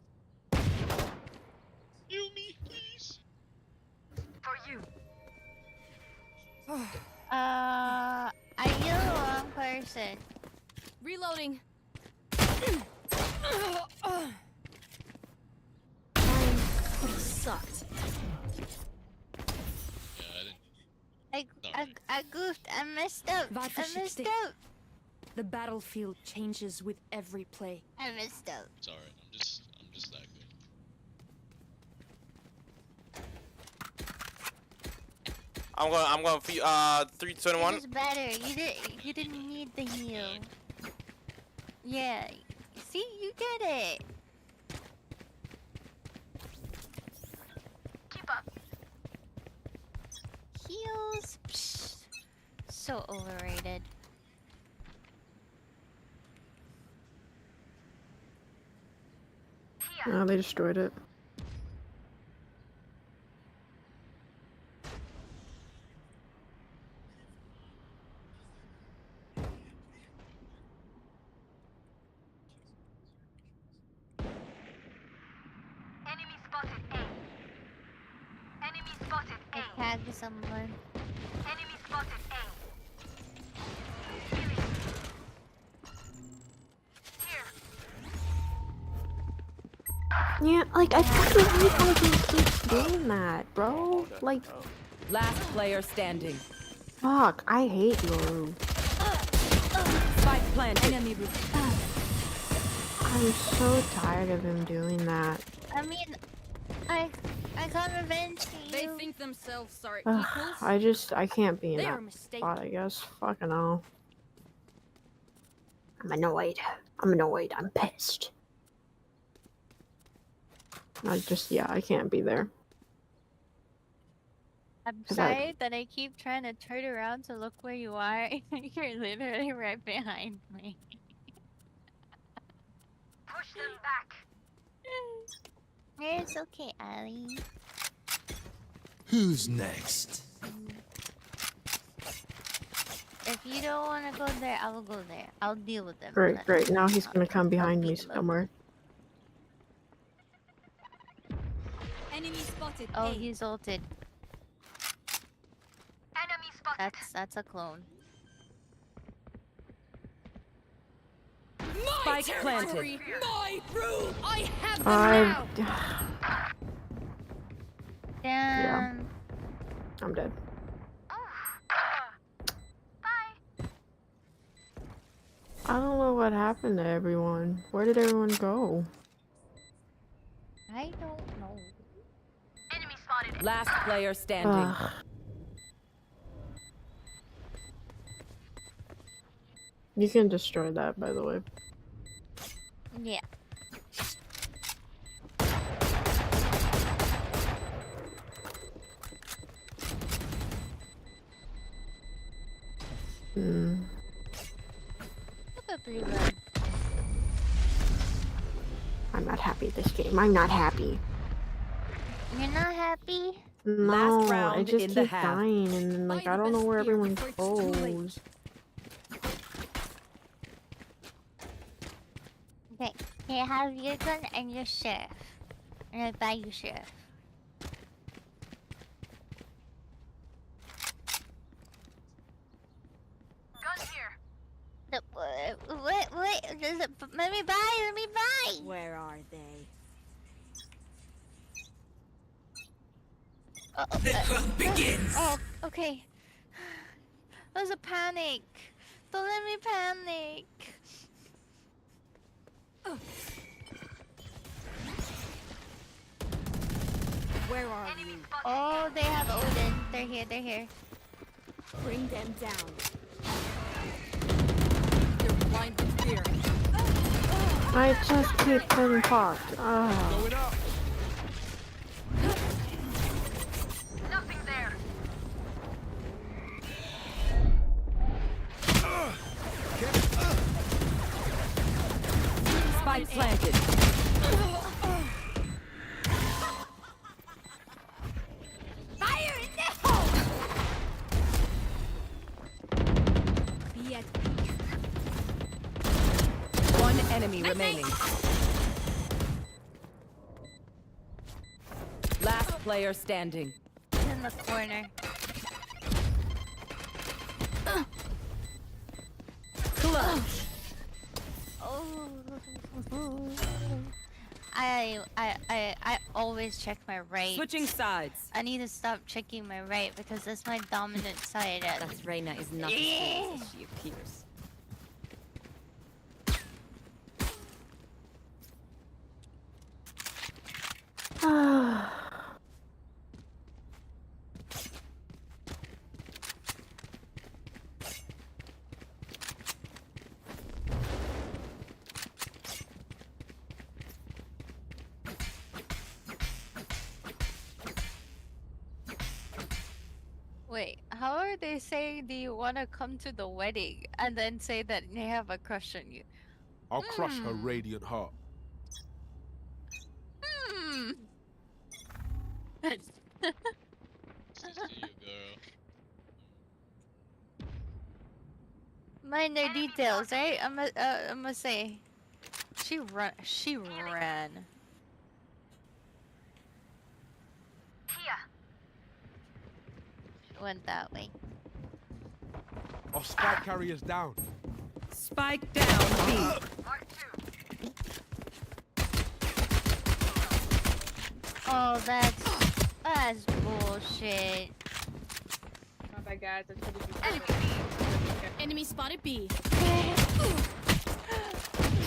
Heal me, please. For you. Are you the wrong person? Reloading. Sucked. Yeah, I didn't. I goofed. I messed up. I messed up. The battlefield changes with every play. I messed up. It's alright. I'm just that good. I'm going for 321. It was better. You didn't need the heal. Yeah. See, you get it. Keep up. Heals. Psh, so overrated. Oh, they destroyed it. Enemy spotted A. Enemy spotted A. I tagged someone. Enemy spotted A. Here. Yeah, like I fucking hate how he keeps doing that, bro. Like, Last player standing. fuck, I hate Yoru. Spike planted. Enemy root. I'm so tired of him doing that. I mean, I got revenge for you. They think themselves are Ugh, equals. I can't be in They are that mistaken. spot, I guess. Fucking hell. I'm annoyed. I'm pissed. Yeah, I can't be there. I'm 'Cause sorry that I keep trying to turn around to look where you are. You're literally right behind me. Push them back. It's okay, Ali. Who's next? If you don't want to go there, I will go there. I'll deal with them. Great, great. Now he's gonna come I'll behind me beat them up. somewhere. Enemy spotted. Oh, A. he's ulted. Enemy spotted. That's a clone. Spike planted. My room. I have them I. now. Damn. I'm dead. Bye. I don't know what happened to everyone. Where did everyone go? I don't know. Enemy spotted. Last player standing. Ugh. You can destroy that, by the way. Yeah. Hmm. Probably run. I'm not happy at this game. I'm not happy. You're not happy? No, I round just in the keep half. dying, and then like Buy I the don't know best where gear everyone before it's too late. goes. Okay. Here, have your gun and your sheriff. And I buy you sheriff. Gun here. What? Let me buy! Where are they? Oh, okay. That was a panic. Don't let me panic. Where are Enemy you? spotted. Oh, they have Odin. They're here. Bring them down. They're blind with fear. I just keep getting fucked. Ah. Going up. Nothing there. Spike planted. Fire in the hole! Be at One enemy remaining. Last player standing. In the corner. Clutch. Oh. I always check my right. Switching sides. I need to stop checking my right because that's my dominant side. That Reina is not as serious as she appears. Wait, how are they saying do you want to come to the wedding and then say that they have a crush on you? I'll crush her radiant heart. This is to you, girl. Mind their details, right? I'ma say. She ran. She ran. Here. Went that way. Our spike carriers down. Spike down B. Mark 2. Oh, that's bullshit. My bad, guys. I tried to do Enemy something. Enemy spotted B.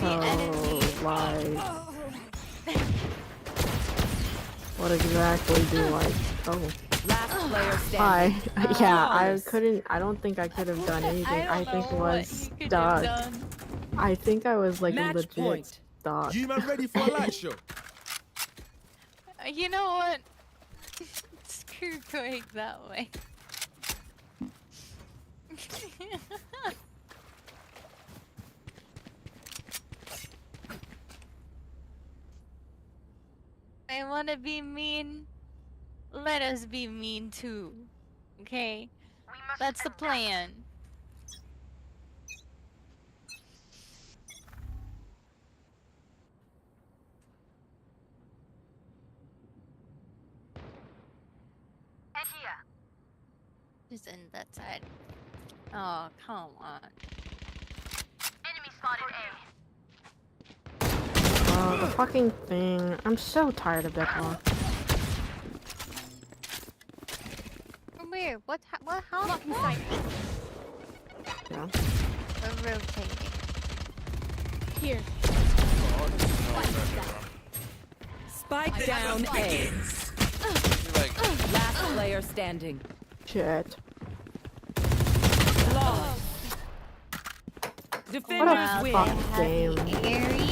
So, like, what exactly do I? Oh, Last player hi. standing. Yeah, I Flawless. couldn't. I don't think I could have done anything. I think know was what you could have stuck. done. I think I was like Match legit point. stuck. You man ready for a light show? You know what? Screw going that way. I wanna be mean. Let us be mean too. Okay? We must That's the adapt. plan. And here. Just in that side. Oh, come on. Enemy spotted A. Oh, the fucking thing. I'm so tired of that one. Where? What? How? Yeah. We're rotating. Here. Oh, this is no pressure, bro. Spike down A. She's like, Last player standing. Shit. Flawless. What Defenders a win. fuck game. Aries.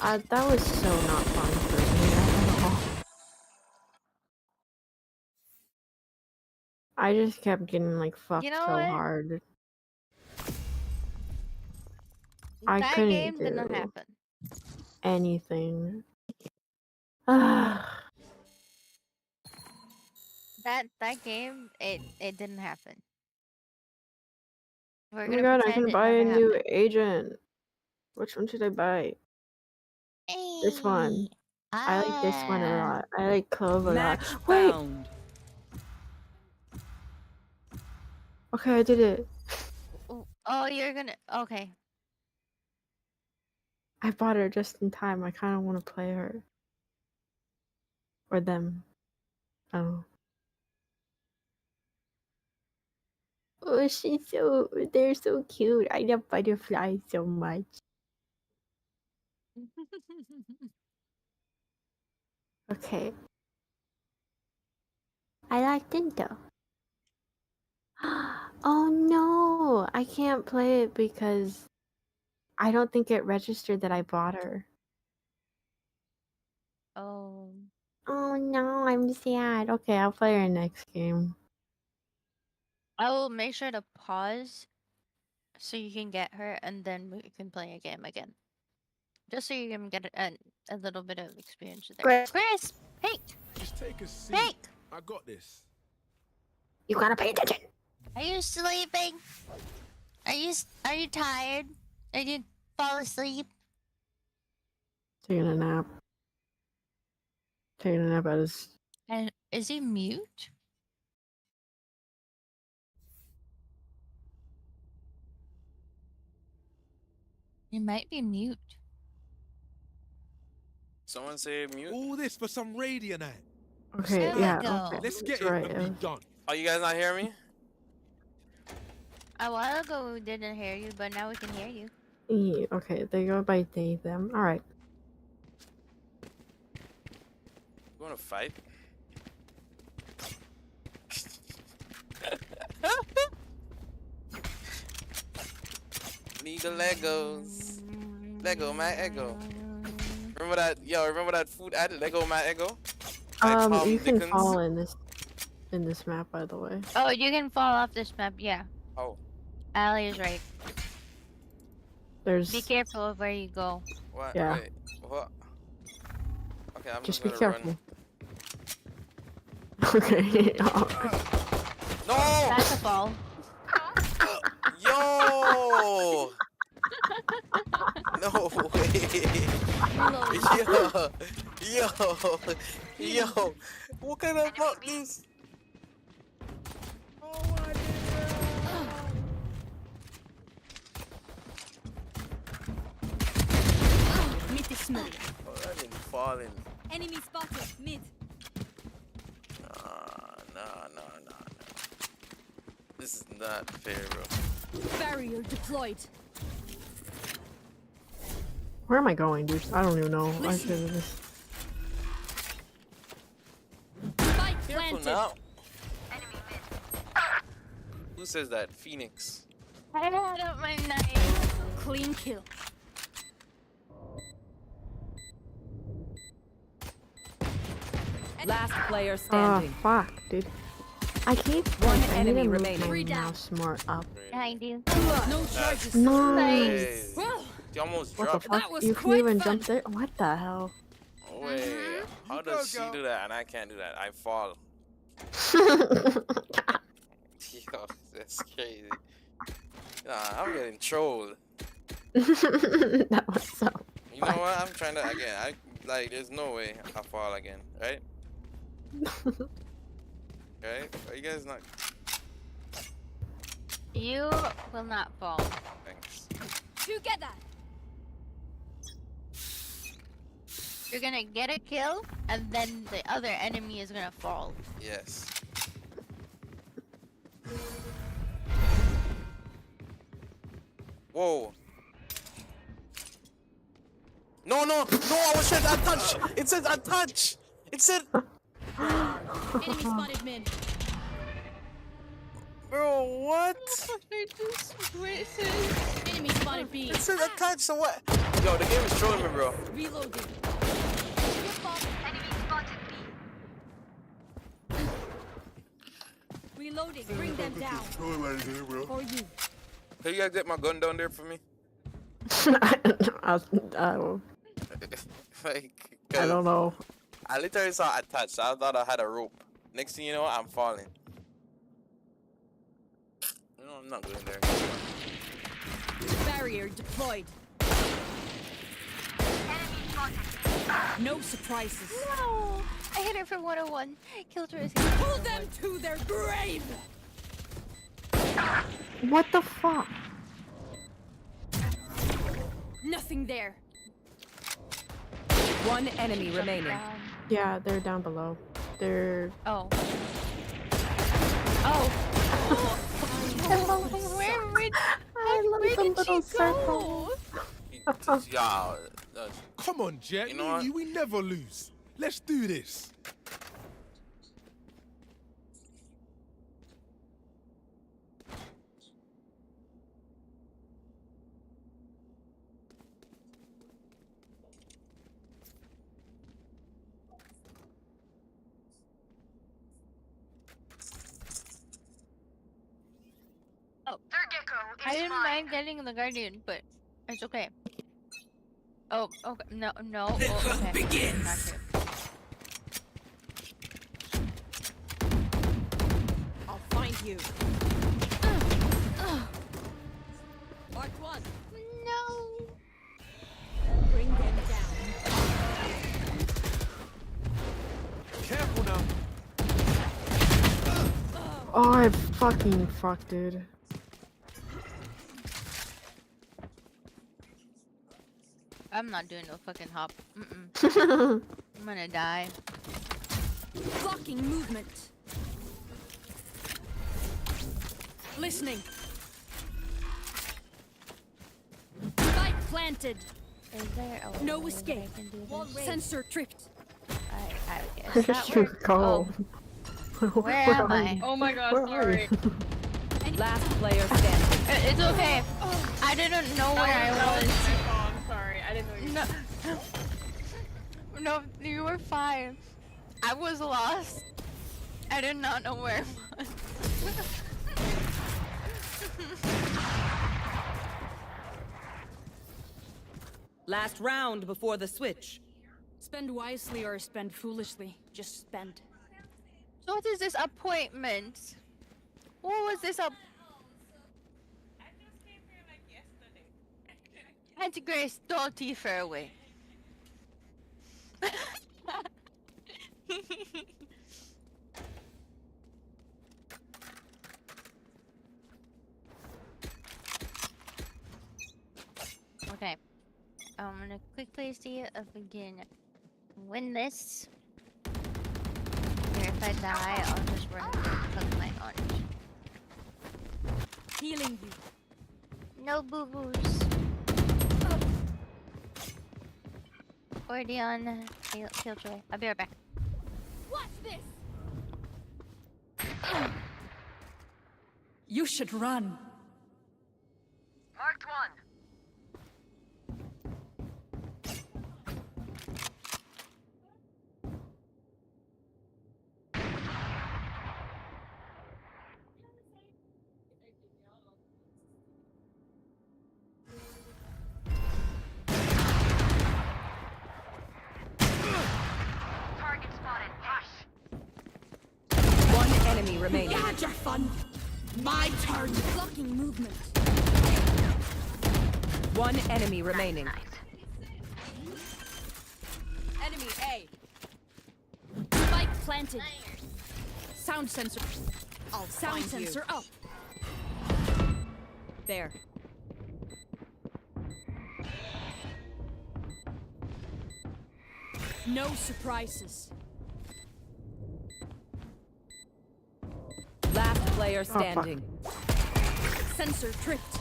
That was so not fun for me at all. I just kept getting like fucked You know so what? hard. I That couldn't game didn't do happen. anything. Ah. That game, it didn't happen. We're Oh gonna my god, I pretend can it buy never a new happened. agent. Which one should I buy? This one. Hey. I like this one a Ah. lot. I like Clove a lot. Match Wait! found. Okay, I did it. Oh, you're gonna. Okay. I bought her just in time. I kind of want to play her. Or them. Oh. Oh, they're so cute. I love butterflies so much. Okay. I like them though. Oh no! I can't play it because I don't think it registered that I bought her. Oh. Oh no, I'm sad. Okay, I'll play her next game. I will make sure to pause so you can get her, and then we can play a game again. Just so you can get a little bit of experience there. Chris! Hey! Just take a seat. Hey! I got this. You gotta pay attention. Are you sleeping? Are you tired? Are you fall asleep? Taking a nap. Taking a nap at his. And is he mute? He might be mute. someone say mute. All this for some Radiant. Okay, There we yeah, go. okay. Let's get That's it right. and be done. Oh, you guys not hear me? A while ago we didn't hear you, but now we can hear you. Yeah, okay, they go by they, them. Alright. You wanna fight? Need the Legos. Lego my ego. Remember that? Yo, remember that food ad? Lego my ego. By Tom You can Dickens? fall in this map, by the way. Oh, you can fall off this map, yeah. Oh, Ali is right. There's Be careful of where you go. what? Yeah. Wait, what? Okay, I'm just just be gonna careful. run. Okay. No! That's a fall. Yo! No way! Yo! Yo! What kind of fuck this? Oh my god! Mid is smoke. Oh, that didn't fall in. Enemy spotted. Mid. No. This is not fair, bro. Barrier deployed. Where am I going, dude? I don't even know. I Listen. should just... Spike Careful planted. now. Who says that? Phoenix. I had up my knife. Clean kill. Last player Oh, standing. fuck, dude. I keep... One I need enemy to move remaining. my Three down. mouse more up. Yeah, I do. No charges. Nice! Well, You almost What the dropped. fuck? That was You can quite even fun. jump there? What the hell? Oh, wait. How does she go. do that and I can't do that? I fall. Yo, that's crazy. Nah, I'm getting trolled. That was so... You know what? I'm trying to again. There's no way I fall again, right? Right? Are you guys not? You will not fall. Thanks. together. You're gonna get a kill, and then the other enemy is gonna fall. Yes. Whoa. No, I was trying to touch. It said touch. It said, Enemy spotted mid. bro, what? Enemy spotted B. It said touch. So what? Yo, the game is trolling me, bro. Reloading. Reloading. Bring them down. For you. Can you guys get my gun down there for me? Like, I don't know. I literally saw attached. So I thought I had a rope. Next thing you know, I'm falling. No, I'm not going there. Barrier deployed. No surprises. No! I hit her for 101. Killed her. Pull them to their grave. What the fuck? Nothing there. One enemy remaining. Yeah, they're down below. They're... Oh. Oh. I love the little circle. Yeah. Come on, Jet. You know what? We never lose. Let's do this. I didn't mind getting the Guardian, but it's okay. Oh, okay. No. Oh, okay. Begins. Not true. I'll find you. Part one. No. Bring them down. Careful now. Oh, I fucking fucked, dude. I'm not doing no fucking hop. I'm gonna die. Blocking movement. Listening. Spike planted. Is there a No way escape. I can do Wall this? raised. Sensor tripped. I guess Where that should you worked. go? Where am are I? you? Oh my god, Where are sorry. you? Last player standing. It's okay. I didn't know where I That was. my phone, sorry. I didn't know you No. No, you were fine. I was lost. I did not know where I was. Last round before the switch. Spend wisely or spend foolishly. Just spend. So what is this appointment? What was this up? I just came here like yesterday. Auntie Grace, don't tea fair away. Okay. I'm gonna quickly see if we can win this. Here, if I die, I'll just run and cook my orange. Healing you. No boo-boos. Already on Killjoy. I'll be right back. Watch this. You should run. Marked one. Target spotted. Hush. One enemy remaining. You had your fun. My turn. Blocking movement. One enemy remaining. Enemy A. Spike planted. Sound sensor. I'll Sound find you. sensor up. There. No surprises. Last player standing. Sensor tripped.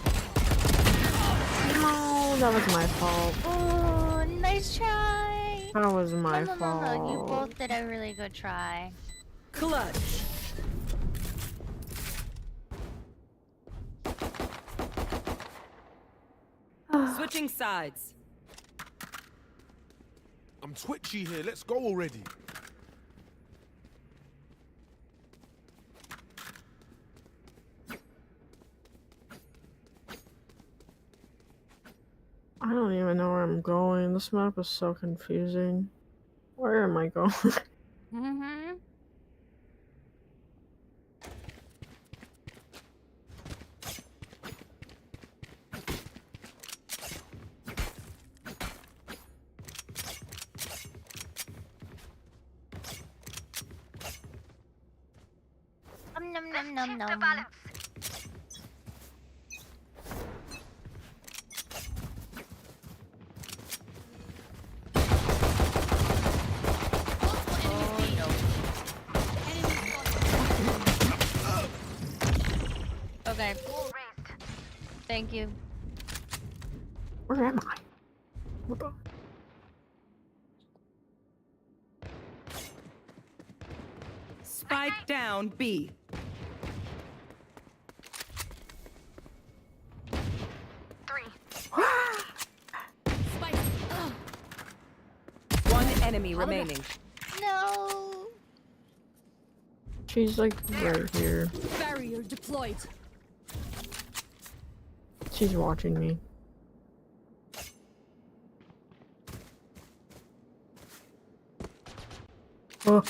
No, that was my fault. Oh, nice try. That was my No, fault. you both did a really good try. Clutch. Switching sides. I'm twitchy here. Let's go already. I don't even know where I'm going. This map is so confusing. Where am I going? Mm-hmm. Nom nom nom nom Shift the nom. balance. Okay, Wall raised. thank you. Where am I? What the? Spike down B. Three. Spike. Ugh. One enemy remaining. No. She's like right here. Barrier deployed. She's watching me. Oh,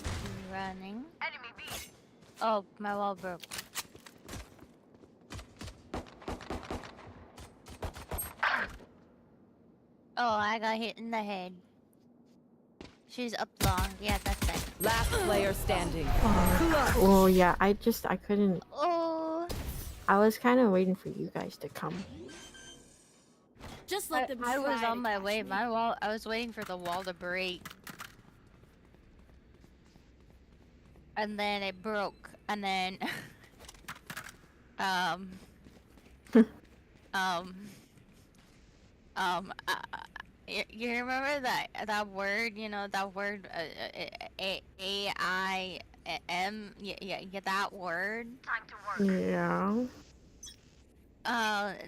Running. Enemy B. Oh, my wall broke. Oh, I got hit in the head. She's up long. Yeah, that's it. Last player standing. oh yeah. I couldn't. Oh. I was kind of waiting for you guys to come. Just let them I was try on to my catch way. me. My wall. I was waiting for the wall to break, and then it broke, and then um um you remember that word? You know that word AIM. Yeah, that word. Time to work. Yeah.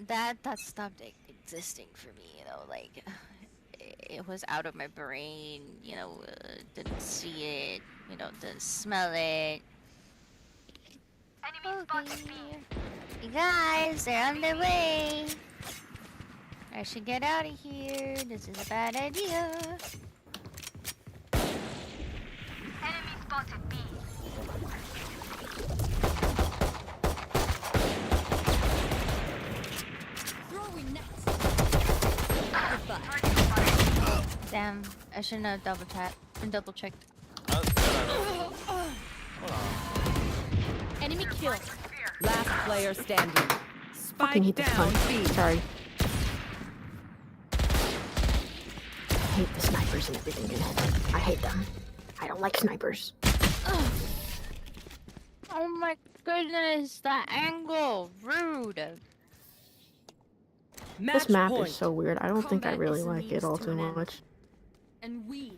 That stopped existing for me. You know, like it was out of my brain. You know, didn't see it. You know, didn't smell it. Enemy spotted B. You guys, they're on their way. I should get out of here. This is a bad idea. Enemy spotted B. I shouldn't have double tapped and double checked. Enemy kill. Last player standing. Fucking Spike hate this down punch. B. Sorry. I hate the snipers and everything in it. I hate them. I don't like snipers. Oh my goodness, that angle, rude. Match This map point. is so weird. I don't think I Combat really is a like it means all to too an end. much. And we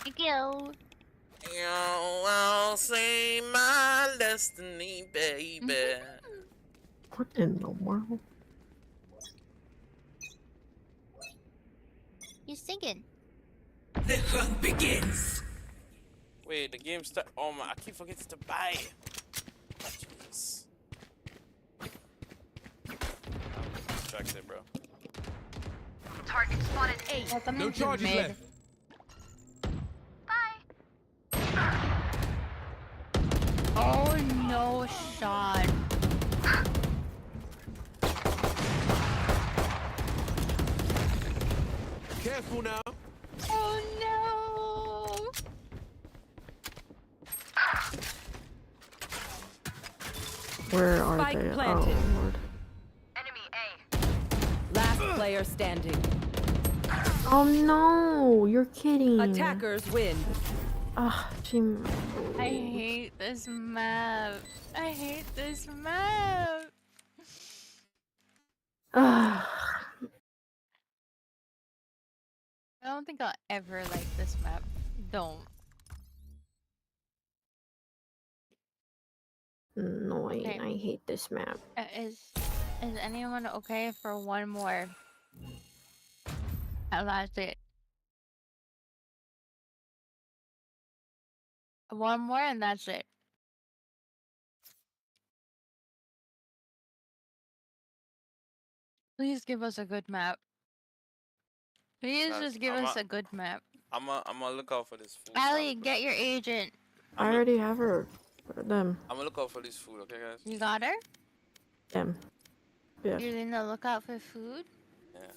Thank you. I'll say my destiny, baby. What in the world? He's singing. The hunt begins. Wait, the game start. Oh my! I keep forgetting to buy it. Oh, jeez. I'm distracted, bro. Target spotted A. Well, No charges left. Oh no, shot. Careful now. Oh no. Where are Spike they? planted. Oh lord. Enemy A. Last player standing. Oh no! You're kidding. Attackers win. Ah, Jim. I hate this map. I hate this map. Ah. I don't think I'll ever like this map. Don't. Annoying. Okay. I hate this map. Is anyone okay for one more? And that's it. One more and that's it. Please give us a good map. Please just give us a good map. I'm gonna look out for this food. Ali, get your agent. I already have her. Them. I'm gonna look out for this food, okay, guys? You got her? Them. Yeah. You're gonna look out for food? Yeah.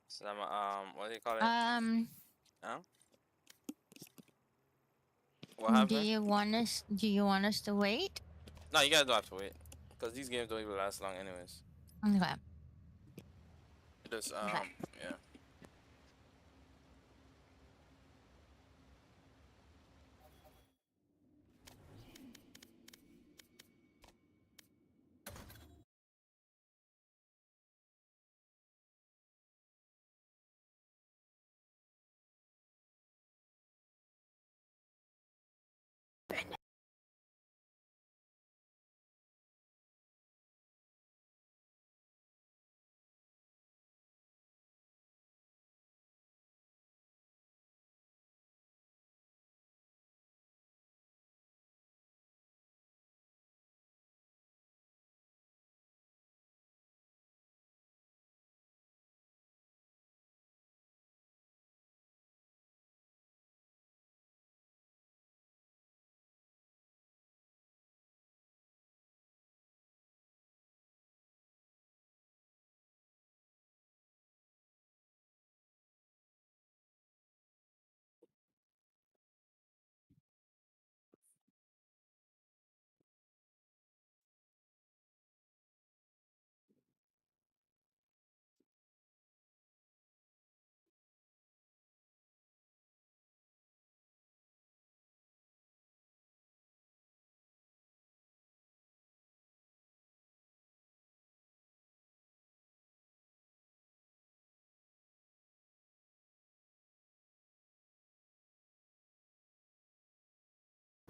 So I'm what do you call it? Huh? What happened? Do you want us to wait? No, you guys don't have to wait, cause these games don't even last long, anyways. Okay. Just Okay. yeah.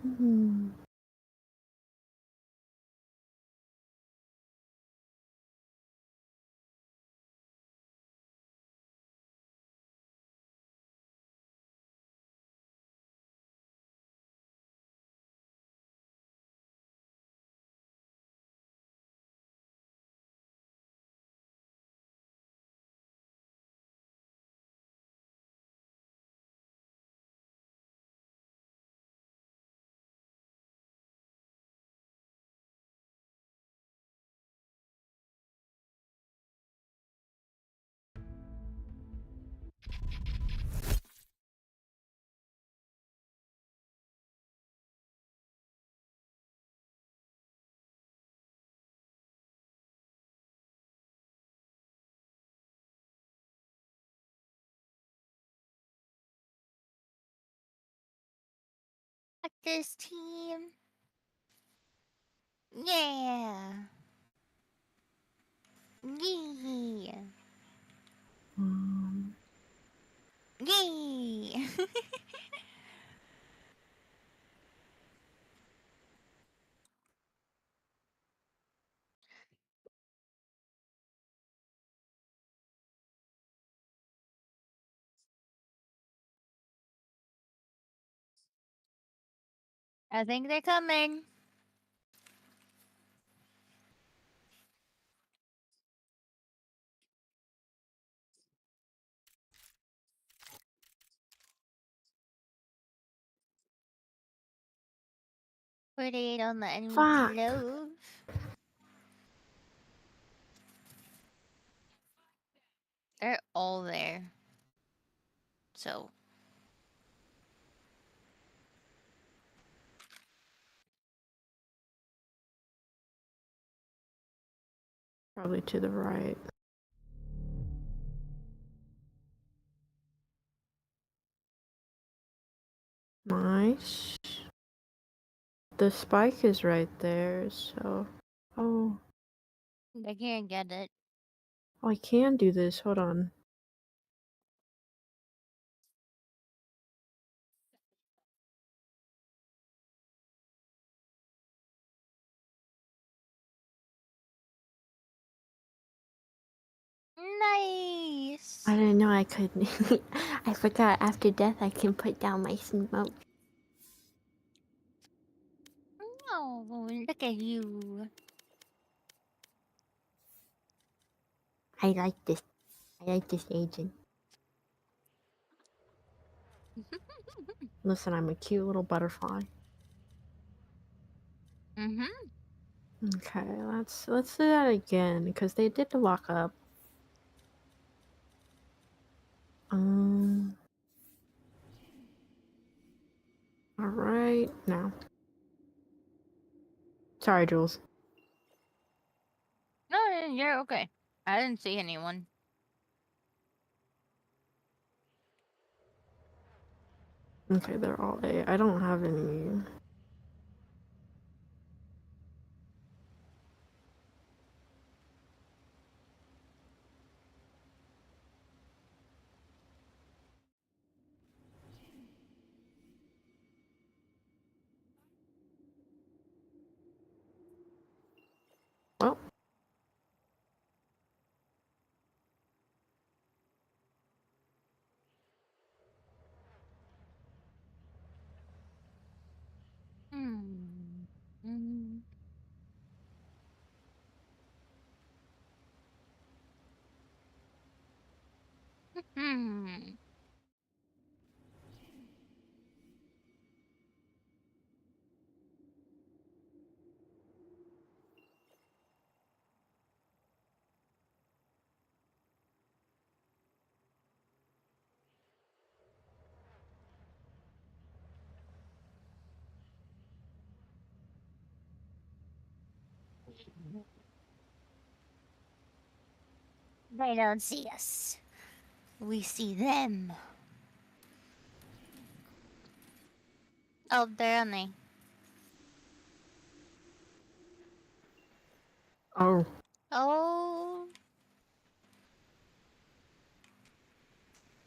Hmm. this team. Yeah. Yeah. Um, Yeah. I think they're coming. Put it on the enemy Fuck. clove. They're all there. So. Probably to the right. Nice. The spike is right there, so... Oh. They can't get it. Oh, I can do this. Hold on. Nice. I didn't know I could. I forgot after death I can put down my smoke. Oh, look at you. I like this. I like this agent. Listen, I'm a cute little butterfly. Mm-hmm. Okay, let's do that again because they did the lock up. All right, now. Sorry, Jules. No, you're okay. I didn't see anyone. Okay, they're all A. I don't have any. Well, Hmm. Mm. Hmm. They don't see us. We see them. Oh, they're on me. oh, Oh,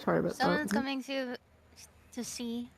sorry about someone's that. coming to see.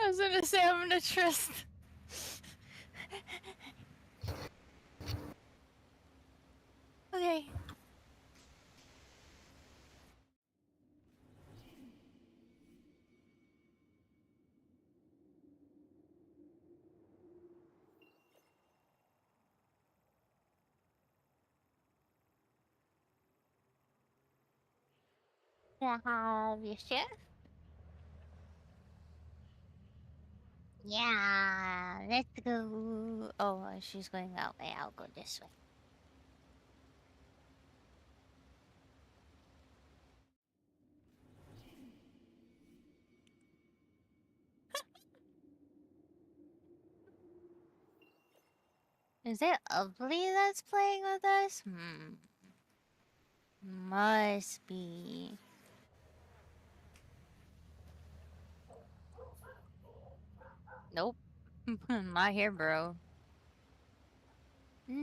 I was gonna say I'm gonna trust. Okay. Can I have your share? Yeah, let's go. Oh, she's going that way. I'll go this way. Is it Ugly that's playing with us? Must be. Nope. Not here, bro. No!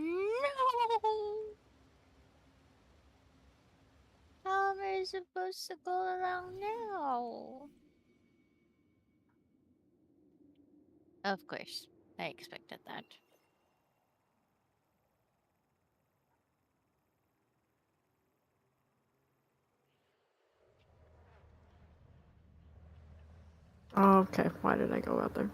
How am I supposed to go around now? Of course. I expected that. Oh, okay. Why did I go out there?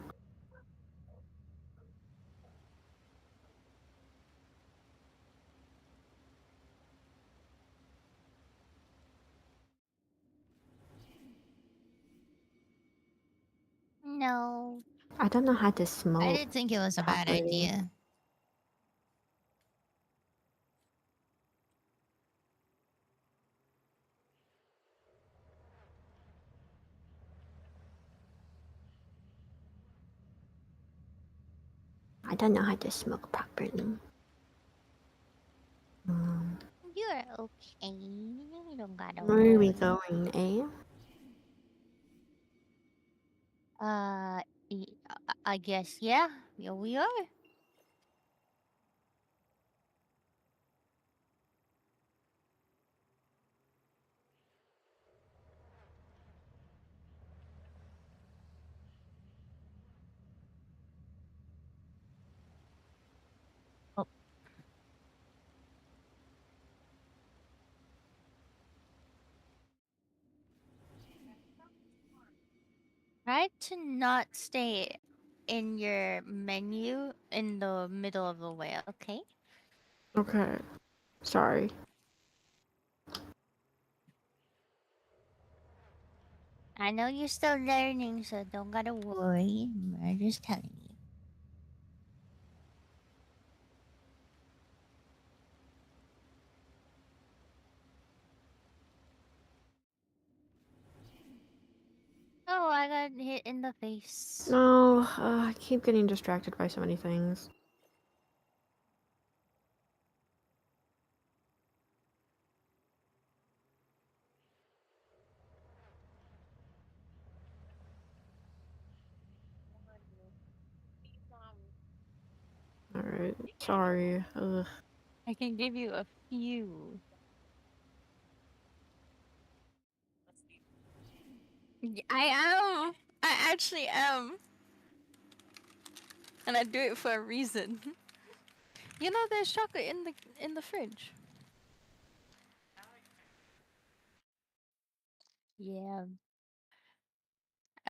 No. I don't know how to smoke. I didn't think it was a bad properly. idea. I don't know how to smoke properly. You're okay. You don't gotta Where are we worry. going, eh? I guess, yeah. Yeah, we are. Oh. Try to not stay in your menu in the middle of the way, okay? Okay. Sorry. I know you're still learning, so don't gotta worry. I'm just telling you. Oh, I got hit in the face. No, I keep getting distracted by so many things. Alright. Sorry. Ugh. I can give you a few. I am. I actually am. And I do it for a reason. You know, there's chocolate in the fridge. Yeah.